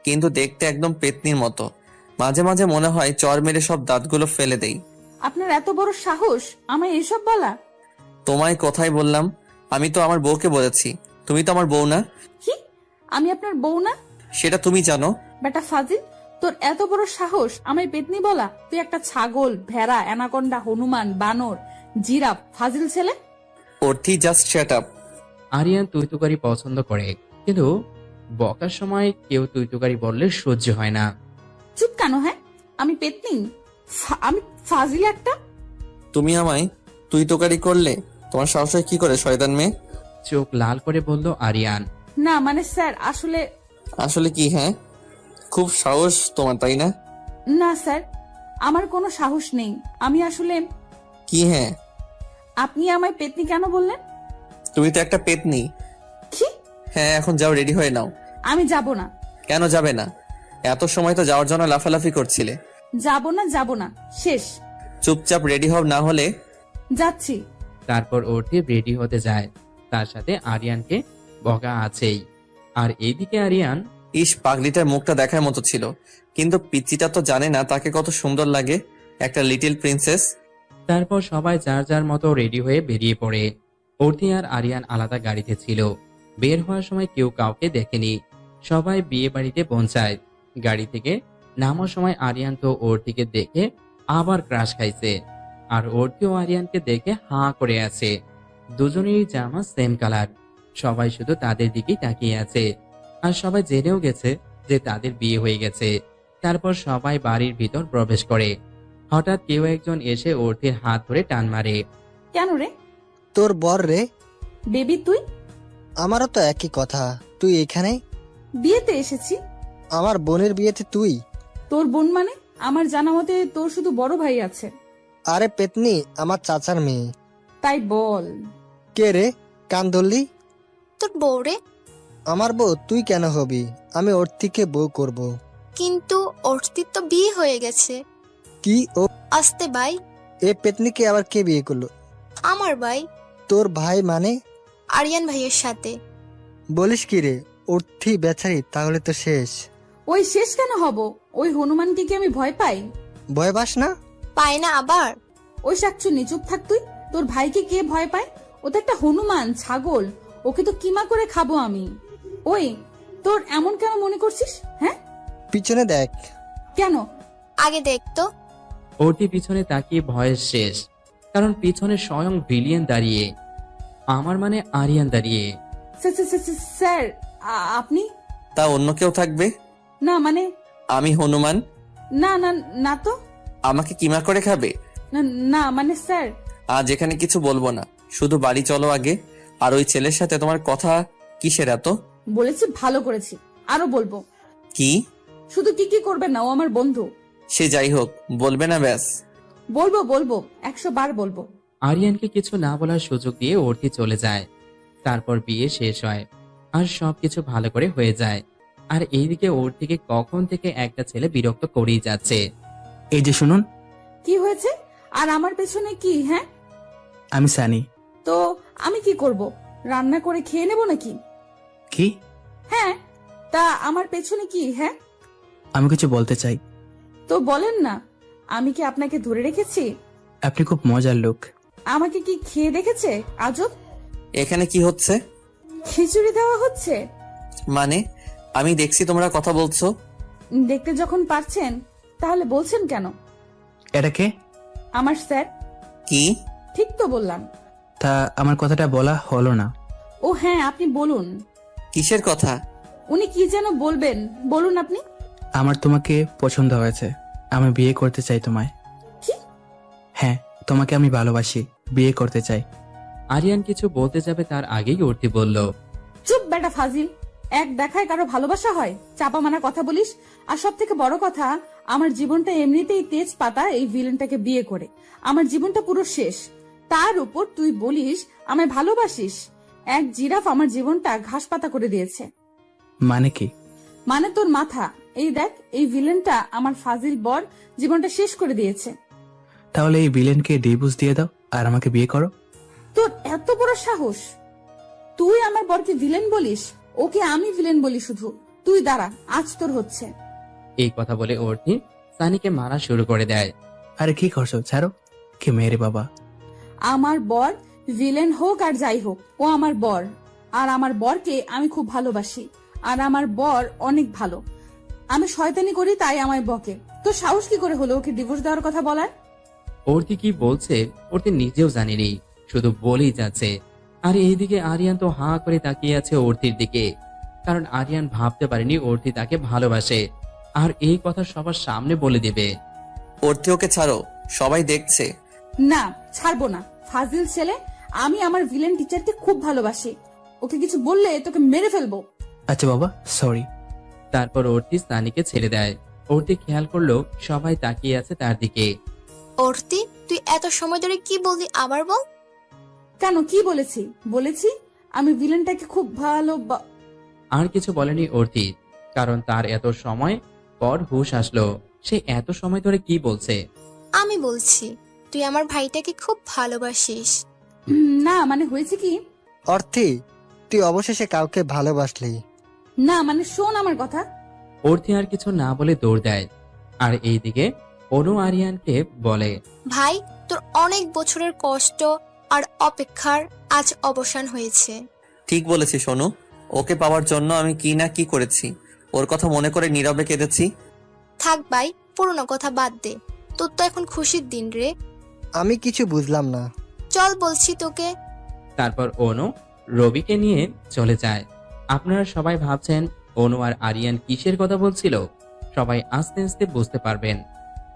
কিন্তু দেখতে একদম পেতনির মতো। মাঝে মাঝে মনে হয় চর মেরে সব দাঁতগুলো ফেলে দেই। আপনার এত বড় সাহস আমায় এসব বলা? তোমায় কোথায় বললাম? আমি তো আমার বউকে বলেছি। তুমি তো আমার বউ না। কি? আমি আপনার বউ না? সেটা তুমি জানো। বেটা ফাজিল, তোর এত বড় সাহস আমায় পেতনি বলা? তুই একটা ছাগল, ভেড়া, অ্যানাকোন্ডা, হনুমান, বানর, জিরাফ, ফাজিল ছেলে। Orthi, just shut up. Aryan তুইতুকারি পছন্দ করে, কিন্তু বকার সময় কেউ তুইতুকারি বললে সহ্য হয় না। চুপ কেন? হ্যাঁ, আমি পেতনি? আমি ফাজিল একটা? তুমি আমায় তুই তোকারি করলে? তোমার সাহস হয় কি করে, শয়তান মেয়ে? চোখ লাল করে বলল আরিয়ান। না মানে স্যার, আসলে। আসলে কি? হ্যাঁ, খুব সাহস তোমার তাই না? না স্যার, আমার কোনো সাহস নেই। আমি আসলে। কি হ্যাঁ? আপনি আমায় পেতনি কেন বললেন? তুমি তো একটা পেতনি। কি? হ্যাঁ, এখন যাও, রেডি হয়ে নাও। আমি যাব না। কেন যাবে না? এত সময় তো যাওয়ার জন্য লাফালাফি করছিলে। যাব না, যাব না, শেষ। চুপচাপ রেডি হও, না হলে। যাচ্ছি। তারপর অর্থি রেডি হতে যায়, তার সাথে আরিয়ানকে বকা আছেই। আর এইদিকে আরিয়ান, ইস, পাগলিটার মুখটা দেখার মতো ছিল, কিন্তু পিচ্চিটা তো জানে না তাকে কত সুন্দর লাগে, একটা লিটল প্রিন্সেস। তারপর সবাই যার যার মতো রেডি হয়ে বেরিয়ে পড়ে। অর্থি আর আরিয়ান আলাদা গাড়িতে ছিল। বের হওয়ার সময় কেউ কাউকে দেখেনি। সবাই বিয়ে বাড়িতে পৌঁছায়। গাড়ি থেকে নামার সময় আরিয়ান তো অর্থিকে দেখে আবার ক্রাশ খাইছে, আর অর্থিও আরিয়ানকে দেখে হাঁ করে আছে। দুজনেরই জামা সেম কালার। সবাই শুধু তাদের দিকেই তাকিয়ে আছে, আর সবাই জেনেও গেছে যে তাদের বিয়ে হয়ে গেছে। তারপর সবাই বাড়ির ভিতর প্রবেশ করে। হঠাৎ কেউ একজন এসে অর্থির হাত ধরে টান মারে। কেন রে? তোর বর রে। বেবি তুই? আমারও তো একই কথা। তুই এখানে? বিয়েতে এসেছি। আমার বোনের বিয়েতে তুই? তোর বোন মানে? আমার জানা মতে তোর শুধু বড় ভাই আছে। আরে পেতনি, আমার চাচার মেয়ে। তাই বল। কে রে, কান ধরলি? তোর বউ রে। আমার বউ তুই কেন হবি? আমি ওর থেকে বউ করব। কিন্তু অর্থির তো বিয়ে হয়ে গেছে। কি ও? আসতে ভাই। এ পেতনিকে আবার কে বিয়ে করলো? আমার ভাই। তোর ভাই মানে? আরিয়ান ভাইয়ের সাথে। বলিস কি রে? অর্থি বেচারি তাহলে তো শেষ। ওই শেষ কেন হব? ওই হনুমানকে কি আমি ভয় পাই? ভয় পাস না? পায় না আবার? ওই শাকচুন্নি চুপ থাক তুই। তোর ভাইকে কে ভয় পায়? ও তো একটা হনুমান, ছাগল। ওকে তো কিমা করে খাবো আমি। ওই তোর এমন কেন মনে করছিস? হ্যাঁ, পিছনে দেখ। কেন? আগে দেখতো। অর্থি পিছনে তাকিয়ে ভয়ের শেষ, কারণ পিছনে স্বয়ং ভিলিয়ান দাঁড়িয়ে, আমার মানে আরিয়ান দাঁড়িয়ে। স্যার আপনি? তা অন্য কেউ থাকবে? না মানে আমি হনুমান? না না না তো। আমাকে কিমা করে খাবে? না মানে স্যার। আজ এখানে কিছু বলবো না, শুধু বাড়ি চলো আগে। আর ওই ছেলের সাথে তোমার কথা কিসের এত? বলেছি ভালো করেছি, আরো বলবো। কি? শুধু কি করবেন না, ও আমার বন্ধু। সে যাই হোক, বলবে না ব্যাস? বলবো বলবো, 100 বার বলবো। আরিয়ানকে কিছু না বলার সুযোগ দিয়ে অর্থি চলে যায়। তারপর বিয়ে শেষ হয় আর সবকিছু ভালো করে হয়ে যায়। আর এইদিকে অর্থিকে কখন থেকে একটা ছেলে বিরক্ত করেই যাচ্ছে। এই যে শুনুন। কি হয়েছে? আর আমার পেছনে কি? হ্যাঁ, আমি সানি। তো আমি কি করব? রান্না করে খেয়ে নেব নাকি? কি? হ্যাঁ, তা আমার পেছনে কি? হ্যাঁ, আমি কিছু বলতে চাই। তো বলেন না। আমি কি আপনাকে ধরে রেখেছি? আপনি খুব মজার লোক। আমাকে কি খেয়ে দেখেছে? আজব। এখানে কি হচ্ছে? খিচুড়ি দেওয়া হচ্ছে। মানে? আমি দেখছি তোমরা কথা বলছো। দেখতে যখন পারছেন তাহলে বলছেন কেন? এটা কে? আমার স্যার। কি? ঠিক তো বললাম। তা আমার কথাটা বলা হলো না। ও হ্যাঁ, আপনি বলুন। কিসের কথা? উনি কি যেন বলবেন, বলুন আপনি। আমার তোমাকে পছন্দ হয়েছে। আমি বিয়ে করতে চাই তোমায়। কি? হ্যাঁ, তোমাকে আমি ভালোবাসি, বিয়ে করতে চাই। আরিয়ান কিছু বলতে যাবে তার আগেই অর্থি বলল, চুপ বেটা ফাজিল। এক দেখায় কারো ভালোবাসা হয়? চাপা মানা কথা বলিস। আর সব থেকে বড় কথা, আমার জীবনটা এমনিতেই তেজ পাতা এই ভিলেনটাকে বিয়ে করে। আমার জীবনটা পুরো শেষ। তার উপর তুই বলিস আমায় ভালোবাসিস। এক জিরাফ আমার জীবনটা ঘাস পাতা করে দিয়েছে। মানে কি? মানে তোর মাথা। এই দেখ, এই ভিলেনটা আমার ফাজিল বর জীবনটা শেষ করে দিয়েছে। তাহলে এই ভিলেনকে ডিভোর্স দিয়ে দাও আর আমাকে বিয়ে করো। তোর এত বড় সাহস! তুই আমার বরকে ভিলেন বলিস? ওকে আমি ভিলেন বলি শুধু। তুই দাঁড়া, আজ তোর হচ্ছে। এই কথা বলে অর্থি সানিকে মারা শুরু করে দেয়। আরে কি করছো, ছাড়ো। কি মেরে বাবা। আমার বর ভিলেন হোক আর যাই হোক, ও আমার বর। আর আমার বরকে আমি খুব ভালোবাসি। আর আমার বর অনেক ভালো। আমি শয়তানি করি তাই আমায় বকে। তো সাহস কি করে হলো ওকে ডিভোর্স দেওয়ার কথা বলার? অর্থি কি বলছে অর্থি নিজেও জানেনি, শুধু বলেই যাচ্ছে। আর এইদিকে আরিয়ান তো হাঁ করে তাকিয়ে আছে অর্থির দিকে, কারণ আরিয়ান ভাবতে পারেনি অর্থি তাকে ভালোবাসে আর এই কথা সবার সামনে বলে দেবে। অর্থি ওকে ছাড়ো, সবাই দেখছে। না, ছাড়বো না। ফাজিল ছেলে, আমি আমার ভিলেন টিচারকে খুব ভালোবাসি। ওকে কিছু বললে তোকে মেরে ফেলবো। আচ্ছা বাবা, সরি। তারপর অর্থি সানিকে ছেড়ে দেয়। অর্থি খেয়াল করলো সবাই তাকিয়ে আছে তার দিকে। অর্থি, তুই এত সময় ধরে কি বললি আবার বল। কেন, কি বলেছি? বলেছি আমি ভিলেনটাকে খুব ভালো। আর কিছু বলেনি অর্থি, কারণ তার এত সময় পর হুঁশ আসলো সে এত সময় ধরে কি বলছে। আমি বলছি তুই আমার ভাইটাকে খুব ভালোবাসিস। না মানে হয়েছে কি? অর্থি, তুই অবশেষে কাউকে ভালোবাসলি। না মানে শোন আমার কথা। অর্থি আর কিছু না বলে দৌড় দেয়। আর এইদিকে অনু আরিয়ানকে বলে, ভাই, তোর অনেক বছরের কষ্ট আর অপেক্ষার আজ অবসান হয়েছে। ঠিক বলেছি সোনু, ওকে পাওয়ার জন্য আমি কি না কি করেছি। ওর কথা মনে করে নীরবে কেঁদেছি। থাক ভাই, পুরনো কথা বাদ দে। তোর তো এখন খুশির দিন রে। আমি কিছু বুঝলাম না। চল বলছি তোকে। তারপর অনু রবিকে নিয়ে চলে যায়। আপনারা সবাই ভাবছেন অনু আর আরিয়ান কিসের কথা বলছিল? সবাই আস্তে আস্তে বুঝতে পারবেন।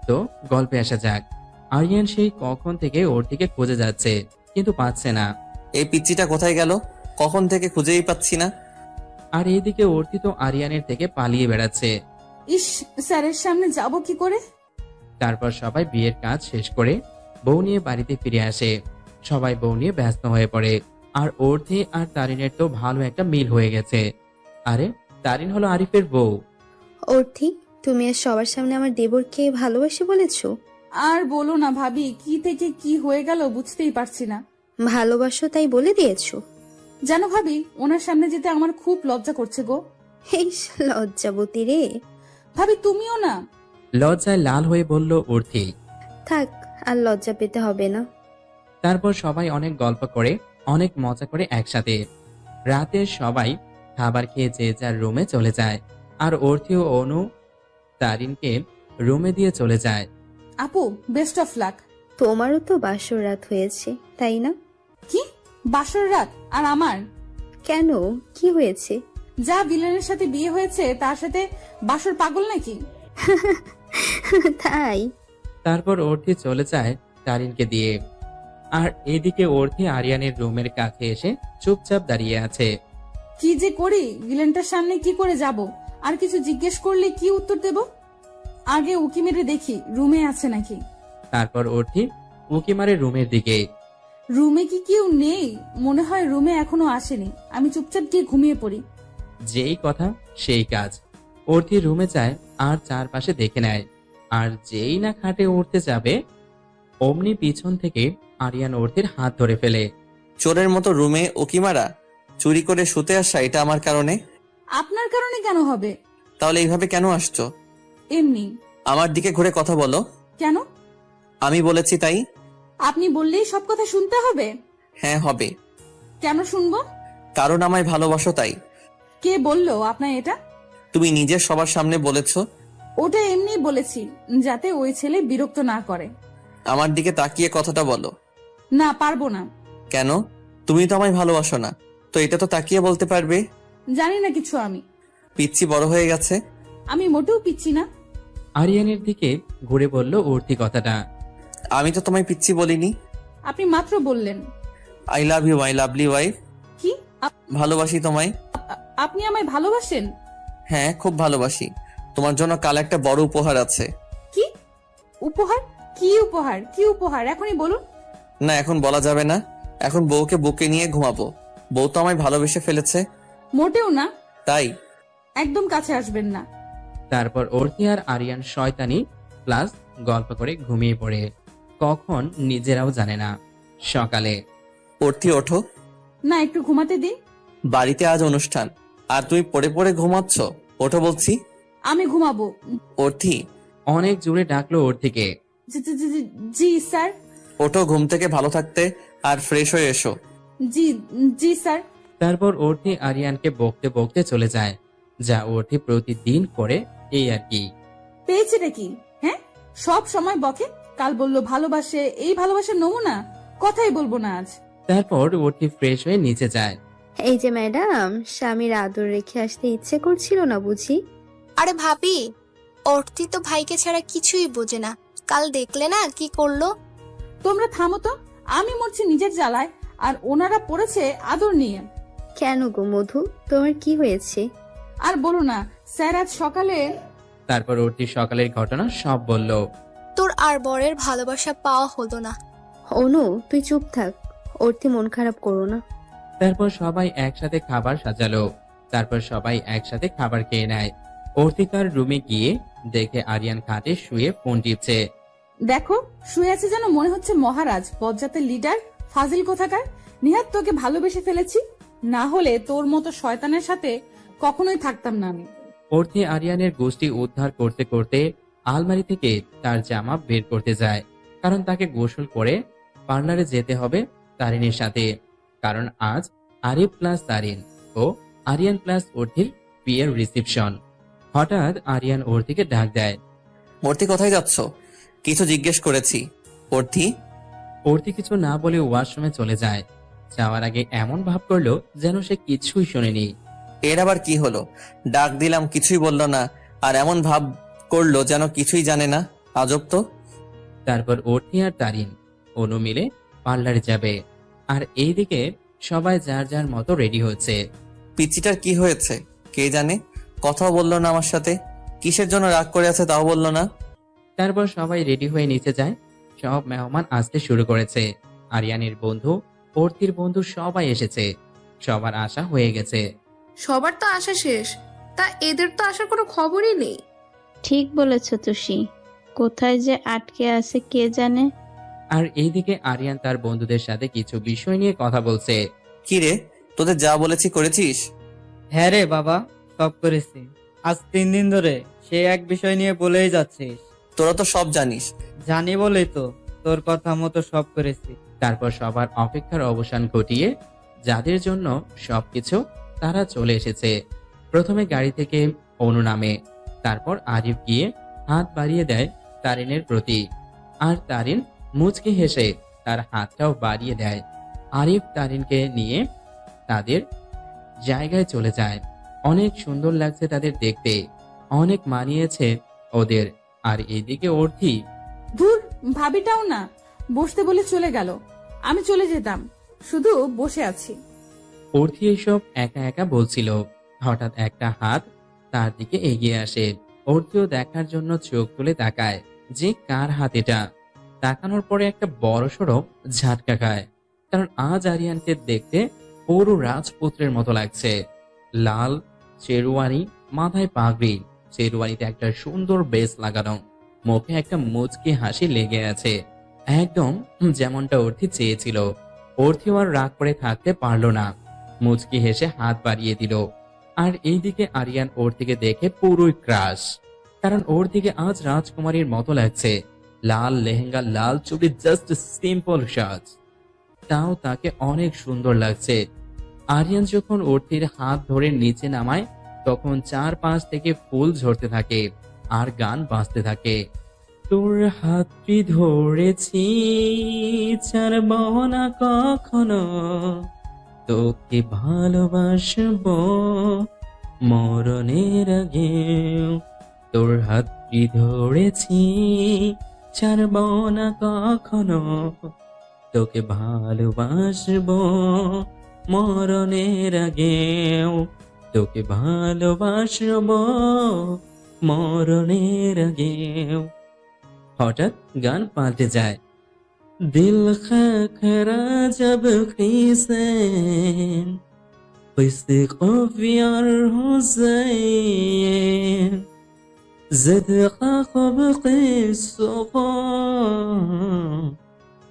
তো গল্পে আসা যাক। আরিয়ান সেই কখন থেকে ওর দিকে খুঁজে যাচ্ছে, কিন্তু পাচ্ছে না। এই পিচ্চিটা কোথায় গেল? কখন থেকে খুঁজেই পাচ্ছি না। আর এইদিকে অর্থি তো আরিয়ানের থেকে পালিয়ে বেড়াচ্ছে। ইস, স্যারের সামনে যাব কি করে? তারপর সবাই বিয়ের কাজ শেষ করে বউ নিয়ে বাড়িতে ফিরে আসে। সবাই বউ নিয়ে ব্যস্ত হয়ে পড়ে। আর অর্থি আর তারিনের তো ভালো একটা মিল হয়ে গেছে। আরে তারিন হলো আরিফের বউ। অর্থি, তুমি আর সবার সামনে আমার দেবরকে ভালোবাসি বলেছো? আর বলো না ভাবি, কি থেকে কি হয়ে গেল বুঝতেই পারছি না। ভালোবাসো তাই বলে দিয়েছো? জানো ভাবি, ওনার সামনে যেতে আমার খুব লজ্জা করছে গো। এই লজ্জাবতী রে। ভাবি তুমিও না? লজ্জায় লাল হয়ে বলল অর্থি। থাক, আর লজ্জা পেতে হবে না। তারপর সবাই অনেক গল্প করে অনেক মজা করে একসাথে। রাতে সবাই খাবার খেয়ে যে যার রুমে চলে যায়। আর অর্থি ও অনু তারিনকে রুমে দিয়ে চলে যায়। আপু, বেস্ট অফ লাক। তোমারও তো বাসর রাত হয়েছে, তাই না? কি বাসর রাত? আর আমার? কেন, কি হয়েছে? যা ভিলেনের সাথে বিয়ে হয়েছে তার সাথে বাসর পাগল নাকি? তাই? তারপর অর্থি চলে যায় তারিনকে দিয়ে। আর এদিকে অর্থি আরিয়ানের রুমের কাছে এসে চুপচাপ দাঁড়িয়ে আছে। কি যে করি, ভিলেনটার সামনে কি করে যাব? আর কিছু জিজ্ঞেস করলে কি উত্তর দেব? আগে উকি মেরে দেখি রুমে আছে নাকি। তারপর অর্থি উকি মারে রুমের দিকে। রুমে কি কেউ নেই? মনে হয় রুমে এখনো আসেনি। আমি চুপচাপ গিয়ে ঘুমিয়ে পড়ি। যেই কথা সেই কাজ। অর্থি রুমে যায় আর চারপাশে দেখে নেয়। আর যেই না খাটে উঠতে যাবে অমনি পিছন থেকে আরিয়ান অর্থির হাত ধরে ফেলে। চোরের মতো রুমে উকি মারা, চুরি করে শুতে আসা, এটা আমার কারণে? আপনার কারণে কেন হবে? তাহলে এইভাবে কেন আসছো? এমনি। আমার দিকে ঘুরে কথা বলো। কেন? আমি বলেছি তাই। আপনি বললেই সব কথা শুনতে হবে? হ্যাঁ হবে। কেন শুনবো? কারণ আমায় ভালোবাসো তাই। কে বললো আপনার এটা? তুমি নিজের সবার সামনে বলেছো। ওটা এমনি বলেছি, যাতে ওই ছেলে বিরক্ত না করে। আমার দিকে তাকিয়ে কথাটা বলো। না, পারবো না। কেন? তুমি তো আমায় ভালোবাসো না, তো এটা তো তাকিয়ে বলতে পারবে। জানি না কিছু আমি। পিচ্ছি বড় হয়ে গেছে। আমি মোটেও পিচ্ছি না। আরিয়ানের দিকে ঘুরে বলল অর্থি কথাটা। আমি তো তোমায় পিচ্ছি বলিনি। আপনি মাত্র বললেন। I love you my lovely wife. কি? ভালোবাসি তোমায়। আপনি আমায় ভালোবাসেন? হ্যাঁ, খুব ভালোবাসি। তোমার জন্য কাল একটা বড় উপহার আছে। কি উপহার? কি উপহার? কি উপহার এখনই বলুন। না, এখন বলা যাবে না। এখন বউকে বুকে নিয়ে ঘুমাবো। বউ তো আমায় ভালোবেসে ফেলেছে। মোটেও না। তাই? একদম কাছে আসবেন না। তারপর অর্থি আর আরিয়ান শয়তানি প্লাস গল্প করে ঘুমিয়ে পড়ে। কখন নিজেরাও জানে না। সকালে অর্থি ওঠো। না, একটু ঘুমাতে দিন। বাড়িতে আজ অনুষ্ঠান আর তুমি পড়ে পড়ে ঘুমাচ্ছ। ওঠো বলছি। আমি ঘুমাবো। অর্থি অনেক জোরে ডাকলো অর্থিকে। জি স্যার। ওঠো ঘুম থেকে, ভালো থাকতে আর ফ্রেশ হয়ে এসো। জি জি স্যার। তারপর অর্থি আরিয়ানকে বকতে বকতে চলে যায়, যা অর্থি প্রতিদিন করে, এই আর কি। পেয়েছেটা কি? হ্যাঁ, সব সময় বকে। কাল বললো ভালোবাসে, এই ভালোবাসার নমুনা। কথাই বলবো না আজ। তারপর অর্থি ফ্রেশ হয়ে নিচে যায়। এই যে ম্যাডাম, স্বামীর আদর রেখে আসতে ইচ্ছে করছিল না বুঝি? আরে ভাবি, অর্থি তো ভাইকে ছাড়া কিছুই বোঝে না। কাল দেখলে না কি করলো? তোমরা থামো তো। আমি মরছি নিজের জ্বালায়, আর ওনারা পড়েছে আদর নিয়ে। কেন গো মধু, তোমার কি হয়েছে? আর বলো না স্যার, আজ সকালে। তারপর অর্থি সকালের ঘটনা সব বলল। তোর আর বরের ভালোবাসা পাওয়া হলো না। অনু, তুই চুপ থাক। অর্থি মন খারাপ করো না। তারপর সবাই একসাথে খাবার সাজালো। তারপর সবাই একসাথে খাবার খেয়ে নেয়। অর্থি তার রুমে গিয়ে দেখে আরিয়ান খাটে শুয়ে ফোন টিপছে। দেখো, শুয়ে আছে যেন মনে হচ্ছে মহারাজ, বজ্জাতের লিডার। ফাজিল কোথাকার। নিহাত তোকে ভালোবেসে ফেলেছি, না হলে তোর মতো শয়তানের সাথে কখনোই থাকতাম না আমি। অর্থি আরিয়ানের গোষ্ঠী উদ্ধার করতে করতে আলমারি থেকে তার জামা বের করতে যায়, কারণ তাকে গোসল করে পার্লারে যেতে হবে তারিনের সাথে। কারণ আজ আরিফ প্লাস তারিন ও আরিয়ান প্লাস অর্থির বিয়ের রিসেপশন। হঠাৎ আরিয়ান অর্থিকে ডাক দেয়। অর্থি কোথায় যাচ্ছ? কিছু জিজ্ঞেস করেছি। অর্থি কিছু না বলে ওয়াশরুমে চলে যায়। যাওয়ার আগে এমন ভাব করলো যেন সে কিছুই শোনেনি। এর আবার কি হলো? ডাক দিলাম, কিছুই বলল না, আর এমন ভাব করলো যেন কিছুই জানে না। আজব তো। তারপর অর্থি আর তারিন অনু মিলে পার্লারে যাবে। আর এইদিকে সবাই যার যার মতো রেডি হচ্ছে। পিচিটার কি হয়েছে কে জানে, কথাও বললো না আমার সাথে, কিসের জন্য রাগ করে আছে তাও বললো না। তারপর সবাই রেডি হয়ে নিচে যায়। সব মেহমান আসতে শুরু করেছে। আরিয়ানের বন্ধু, অর্থির বন্ধু সবাই এসেছে। সবার আশা হয়ে গেছে। সবার তো আসা শেষ, তা এদের তো আসার কোনো খবরই নেই। ঠিক বলেছ তুষি, কোথায় যে আটকে আছে কে জানে। আর এইদিকে আরিয়ান তার বন্ধুদের সাথে কিছু বিষয় নিয়ে কথা বলছে। কি রে, তোদের যা বলেছি করেছিস? হ্যাঁ রে বাবা, সব করেছি। আজ 3 দিন ধরে সে এক বিষয় নিয়ে বলেই যাচ্ছিস। তোরা তো সব জানিস। জানি বলেই তো তোর কথা মতো সব করেছি। তারপর সবার অপেক্ষার অবসান ঘটিয়ে যাদের জন্য সবকিছু, তারা চলে এসেছে। প্রথমে গাড়ি থেকে অনু নামে। তারপর আরিফ গিয়ে হাত বাড়িয়ে দেয় তারিনের প্রতি। আর তারিন মুচকি হেসে তার হাতটাও বাড়িয়ে দেয়। আরিফ তারিনকে নিয়ে তাদের জায়গায় চলে যায়। অনেক সুন্দর লাগছে তাদের দেখতে, অনেক মানিয়েছে ওদের। আর এদিকে অর্থি, ধুর, ভাবিটাও না, বসতে বলে চলে গেল। আমি চলে যেতাম, শুধু বসে আছি। অর্থি এসব একা একা বলছিল। হঠাৎ একটা হাত তার দিকে এগিয়ে আসে। অর্থিও দেখার জন্য চোখ তুলে তাকায় যে কার হাত এটা। তাকানোর পরে একটা বড়সড় ঝাটকা খায়, কারণ আজ আরিয়ানকে দেখতে পুরো রাজপুত্রের মতো লাগছে। লাল চেরুয়ানি, মাথায় পাগড়ি, চেরুয়ানিতে একটা সুন্দর বেস লাগানো, মুখে একটা মুচকি হাসি লেগে আছে, একদম যেমনটা অর্থি চেয়েছিল। অর্থিও আর রাগ করে থাকতে পারলো না, মুচকি হেসে হাত বাড়িয়ে দিল। আর এইদিকে আরিয়ান অর্থিকে দেখে পুরোই ক্রাশ, কারণ ওর দিকে আজ রাজকুমারীর মতো লাগছে। লাল লেহেঙ্গা, লাল চুড়ি, জাস্ট সিম্পল সাজ, তাও তাকে অনেক সুন্দর লাগছে। আরিয়ান যখন অর্থির হাত ধরে নিচে নামায়, তখন 4-5 থেকে ফুল ঝরতে থাকে আর গান বাজতে থাকে। তোর হাতটি ধরেছি, ছাড়ব না কখনো, তোকে ভালোবাসবো মরণের আগে। তোর হাতটি ধরেছি, ছাড়ব না কখনো, তোকে ভালোবাসবো মরণের আগেও, তোকে ভালোবাসবো মরণের আগেও। হঠাৎ গান পাল্টে যায়। দিল খাখরা জব খিসেন কিসে কফিয়ার হুসেন زد خاخب قيس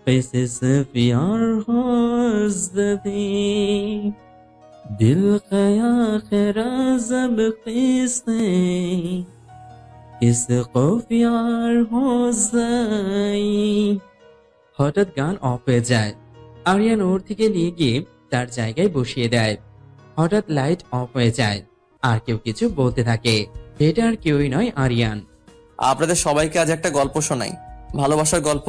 قيس فيار حزدي دل خيا خرازب قيسي किस কফিয়ার হোসাই। হঠাৎ গান অফ হয়ে যায়। আরিয়ান ওর থেকে নিয়ে গিয়ে তার জায়গায় বসিয়ে দেয়। হঠাৎ লাইট অফ হয়ে যায়, আর কেউ কিছু বলতে থাকে। এটা আর কেউই নয়, আরিয়ান। আপনাদের সবাইকে আজ একটা গল্প শোনাই, ভালোবাসার গল্প।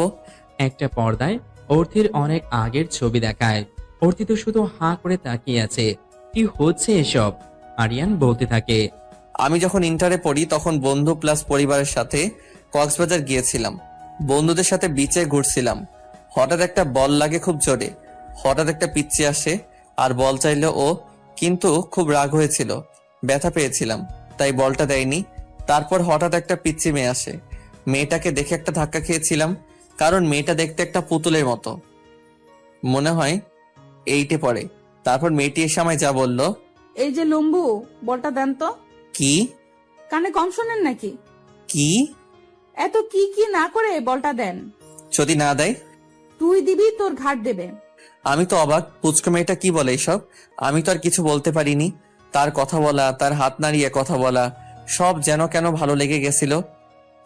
একটা পর্দায় অর্থির অনেক আগের ছবি দেখায়। অর্থি তো শুধু হাঁ করে তাকিয়ে আছে, কি হচ্ছে এসব? আরিয়ান বলতে থাকে, আমি যখন ইন্টারে পড়ি তখন বন্ধু প্লাস পরিবারের সাথে কক্সবাজার গিয়েছিলাম। বন্ধুদের সাথে বিচে ঘুরছিলাম। হঠাৎ একটা বল লাগে খুব জোরে। হঠাৎ একটা পিচ্চি আসে আর বল চাইলো ও, কিন্তু খুব রাগ হয়েছিল, ব্যথা পেয়েছিলাম, তাই বলটা দেয়নি। তারপর হঠাৎ একটা পিচ্চি মেয়ে আসে। মেয়েটাকে দেখে একটা ধাক্কা খেয়েছিলাম, কারণ মেয়েটা দেখতে একটা পুতুলের মতো, মনে হয় 8-এ পড়ে। তারপর মেয়েটি এসে আমায় যা বলল, এই যে লম্বু, বলটা দেন তো। কি? কানে কম শোনেন নাকি? কি? এত কি কি না করে বলটা দেন। যদি না দেয়? তুই দিবি, তোর ঘাট দেবে। আমি তো অবাক, পুচকু মেয়েটা কি বলে এসব? আমি তো আর কিছু বলতে পারিনি। তার কথা বলা, তার হাত নাড়িয়ে কথা বলা, সব যেন কেন ভালো লেগে গেছিল।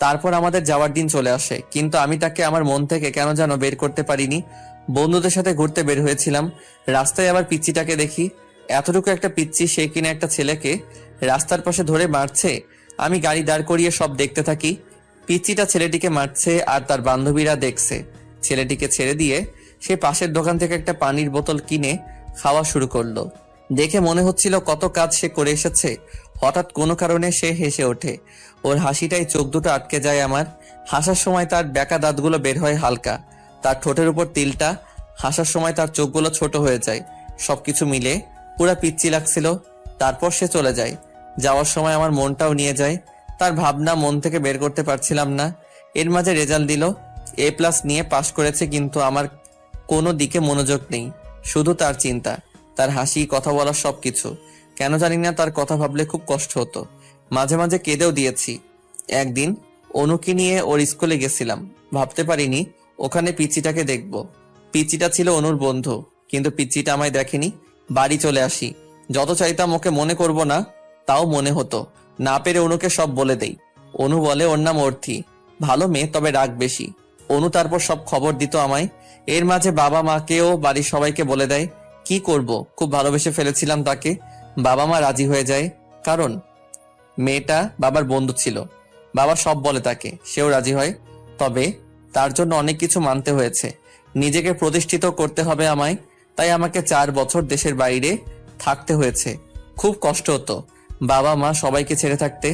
তারপর আমাদের যাওয়ার দিন চলে আসে, কিন্তু আমি তাকে আমার মন থেকে কেন যেন বের করতে পারিনি। বন্ধুদের সাথে ঘুরতে বের হয়েছিলাম, রাস্তায় আবার পিচ্চিটাকে দেখি। এতটুকু একটা পিচ্চি, সে কিনা একটা ছেলেকে রাস্তার পাশে ধরে মারছে। আমি গাড়ি দাঁড় করিয়ে সব দেখতে থাকি। পিচ্চিটা ছেলেটিকে মারছে আর তার বান্ধবীরা দেখছে। ছেলেটিকে ছেড়ে দিয়ে সে পাশের দোকান থেকে একটা পানির বোতল কিনে খাওয়া শুরু করলো। দেখে মনে হচ্ছিল কত কাজ সে করে এসেছে। হঠাৎ কোনো কারণে সে হেসে ওঠে। ওর হাসিটাই চোখ দুটো আটকে যায় আমার। হাসার সময় তার বেঁকা দাঁতগুলো বের হয় হালকা, তার ঠোঁটের উপর তিলটা। হাসার সময় তার চোখগুলো ছোট হয়ে যায়, সবকিছু মিলে পুরা পিচ্চি লাগছিল। তারপর সে চলে যায়। যাওয়ার সময় আমার মনটাও নিয়ে যায়। তার ভাবনা মন থেকে বের করতে পারছিলাম না। এর মাঝে রেজাল্ট দিল, A+ নিয়ে পাশ করেছে, কিন্তু আমার কোনো দিকে মনোযোগ নেই। শুধু তার চিন্তা, তার হাসি, কথা বলার সবকিছু। কেন জানি না, তার কথা ভাবলে খুব কষ্ট হতো। মাঝে মাঝে কেঁদেও দিয়েছি। একদিন অনুকে নিয়ে ওর স্কুলে গেছিলাম। ভাবতে পারিনি ওখানে পিচ্চিটাকে দেখব। পিচ্চিটা ছিল অনুর বন্ধু, কিন্তু পিচ্চিটা আমায় দেখেনি। বাড়ি চলে আসি। যত চাইতাম ওকে মনে করব না, তাও মনে হতো। না পেরে অনুকে সব বলে দেই। অনু বলে ওর নাম অর্থি, ভালো মেয়ে, তবে রাগ বেশি। অনু তারপর সব খবর দিত আমায়। এর মাঝে বাবা মাকেও বাড়ির সবাইকে বলে দেয়। কি করব, খুব ভালোবেসে ফেলেছিলাম তাকে। বাবা মা রাজি হয়ে যায়, কারণ মেয়েটা বাবার বন্ধু ছিল। বাবা সব বলে তাকে, সেও রাজি হয়। তবে তার জন্য অনেক কিছু মানতে হয়েছে। নিজেকে প্রতিষ্ঠিত করতে হবে আমায়। তাই আমাকে 4 বছর দেশের বাইরে থাকতে হয়েছে। খুব কষ্ট হতো বাবা মা সবাইকে ছেড়ে থাকতে।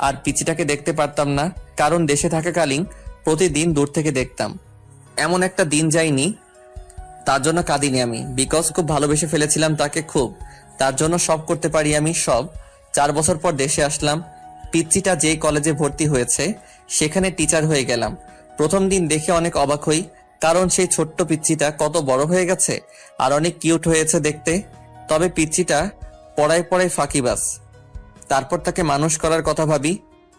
আর পিচিটাকে দেখতে পারতাম না, কারণ দেশে থাকাকালীন প্রতিদিন দূর থেকে দেখতাম। এমন একটা দিন যায়নি তার জন্য কাঁদিনি আমি, বিকজ খুব ভালোবেসে ফেলেছিলাম তাকে খুব। তার জন্য সব করতে পারি আমি, সব। 4 বছর পর দেশে আসলাম। পিচ্চিটা যেই কলেজে ভর্তি হয়েছে সেখানে টিচার হয়ে গেলাম। প্রথম দিন দেখে অনেক অবাক হই, কারণ সেই ছোট্ট পিচ্চিটা কত বড় হয়ে গেছে আর অনেক কিউট হয়েছে দেখতে। তবে পিচ্চিটা পড়ায় পড়ায় ফাঁকিবাজ। তারপর তাকে মানুষ করার কথা ভাবি।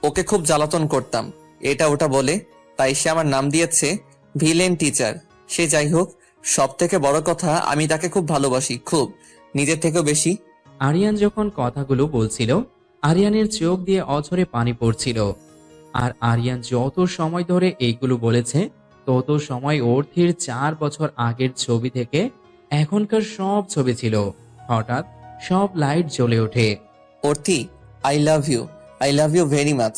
ওকে খুব জ্বালাতন করতাম, এটা ওটা বলে। তাই সে আমার নাম দিয়েছে ভিলেন টিচার। সে যাই হোক, সব থেকে বড় কথা, আমি তাকে খুব ভালোবাসি, খুব, নিজের থেকেও বেশি। আরিয়ান যখন কথাগুলো বলছিল, আরিয়ানের চোখ দিয়ে অঝরে পানি পড়ছিল। আর আরিয়ান যত সময় ধরে এইগুলো বলেছে, তত সময় অর্থির 4 বছর আগের ছবি থেকে এখনকার সব ছবি ছিল। হঠাৎ সব লাইট জ্বলে ওঠে। Arthi, I love you very much.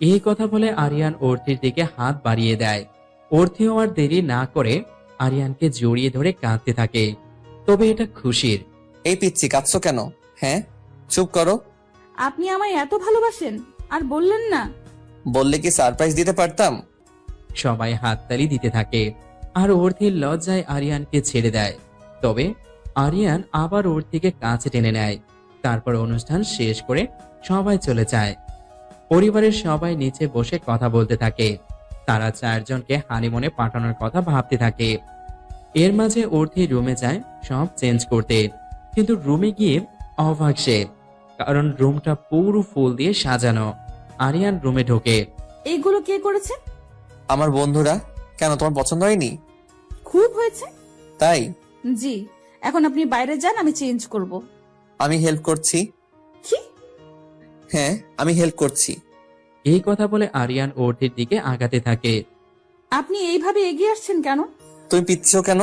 এই কথা বলে আরিয়ান অর্থির দিকে হাত বাড়িয়ে দেয়। অর্থিও আর দেরি না করে আরিয়ানকে জড়িয়ে ধরে কাঁদতে থাকে। তবে এটা খুশির। এই পিচ্চি, কাঁদছো কেন? হ্যাঁ, চুপ করো। আপনি আমায় এত ভালোবাসেন আর বললেন না? বললে কি সারপ্রাইজ দিতে পারতাম। সবাই হাততালি দিতে থাকে আর অর্থির লজ্জায় আরিয়ানকে ছেড়ে দেয়। তবে আরিয়ান আবার অর্থিকে কাছে টেনে নেয়। তারপর অনুষ্ঠান শেষ করে সবাই চলে যায়। পরিবারের সবাই নিচে বসে কথা বলতে থাকে। তারা 4 জনকে হানিমুনে পাঠানোর কথা ভাবতে থাকে। এর মাঝে অর্থি রুমে যায় সব চেঞ্জ করতে, কিন্তু রুমে গিয়ে অবাক সে, কারণ রুমটা পুরো ফুল দিয়ে সাজানো। আরিয়ান রুমে ঢোকে। এইগুলো কে করেছে? আমার বন্ধুরা। কেন, তোমার পছন্দ হয়নি? খুব হয়েছে। তাই? জি, এখন আপনি বাইরে যান, আমি চেঞ্জ করব। আমি হেল্প করছি। কি? হ্যাঁ, আমি হেল্প করছি। এই কথা বলে আরিয়ান অর্থির দিকে আগাতে থাকে। আপনি এইভাবে এগিয়ে আসছেন কেন? তুমি পিচ্ছো কেন?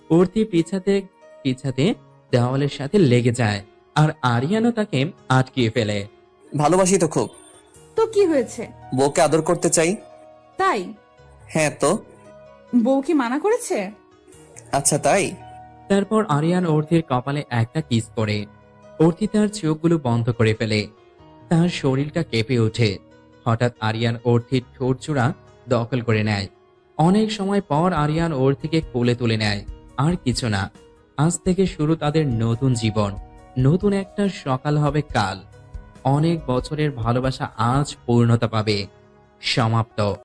অর্থি পিছাতে দেওয়ালের সাথে লেগে যায়, আর আরিয়ানও তাকে আটকিয়ে ফেলে। ভালোবাসি তো খুব। তো কি হয়েছে? বউকে আদর করতে চাই। তাই? হ্যাঁ তো। বউ কি মানা করেছে? আচ্ছা তাই। তারপর আরিয়ান অর্থির কপালে একটা কিস করে। অর্থি তার চোখগুলো বন্ধ করে ফেলে। তার শরীরটা কেঁপে ওঠে। হঠাৎ আরিয়ান অর্থির ঠোঁট জোড়া দখল করে নেয়। অনেক সময় পর আরিয়ান অর্থিকে কোলে তুলে নেয়। আর কিছু না, আজ থেকে শুরু তাদের নতুন জীবন। নতুন একটা সকাল হবে কাল। অনেক বছরের ভালোবাসা আজ পূর্ণতা পাবে। সমাপ্ত।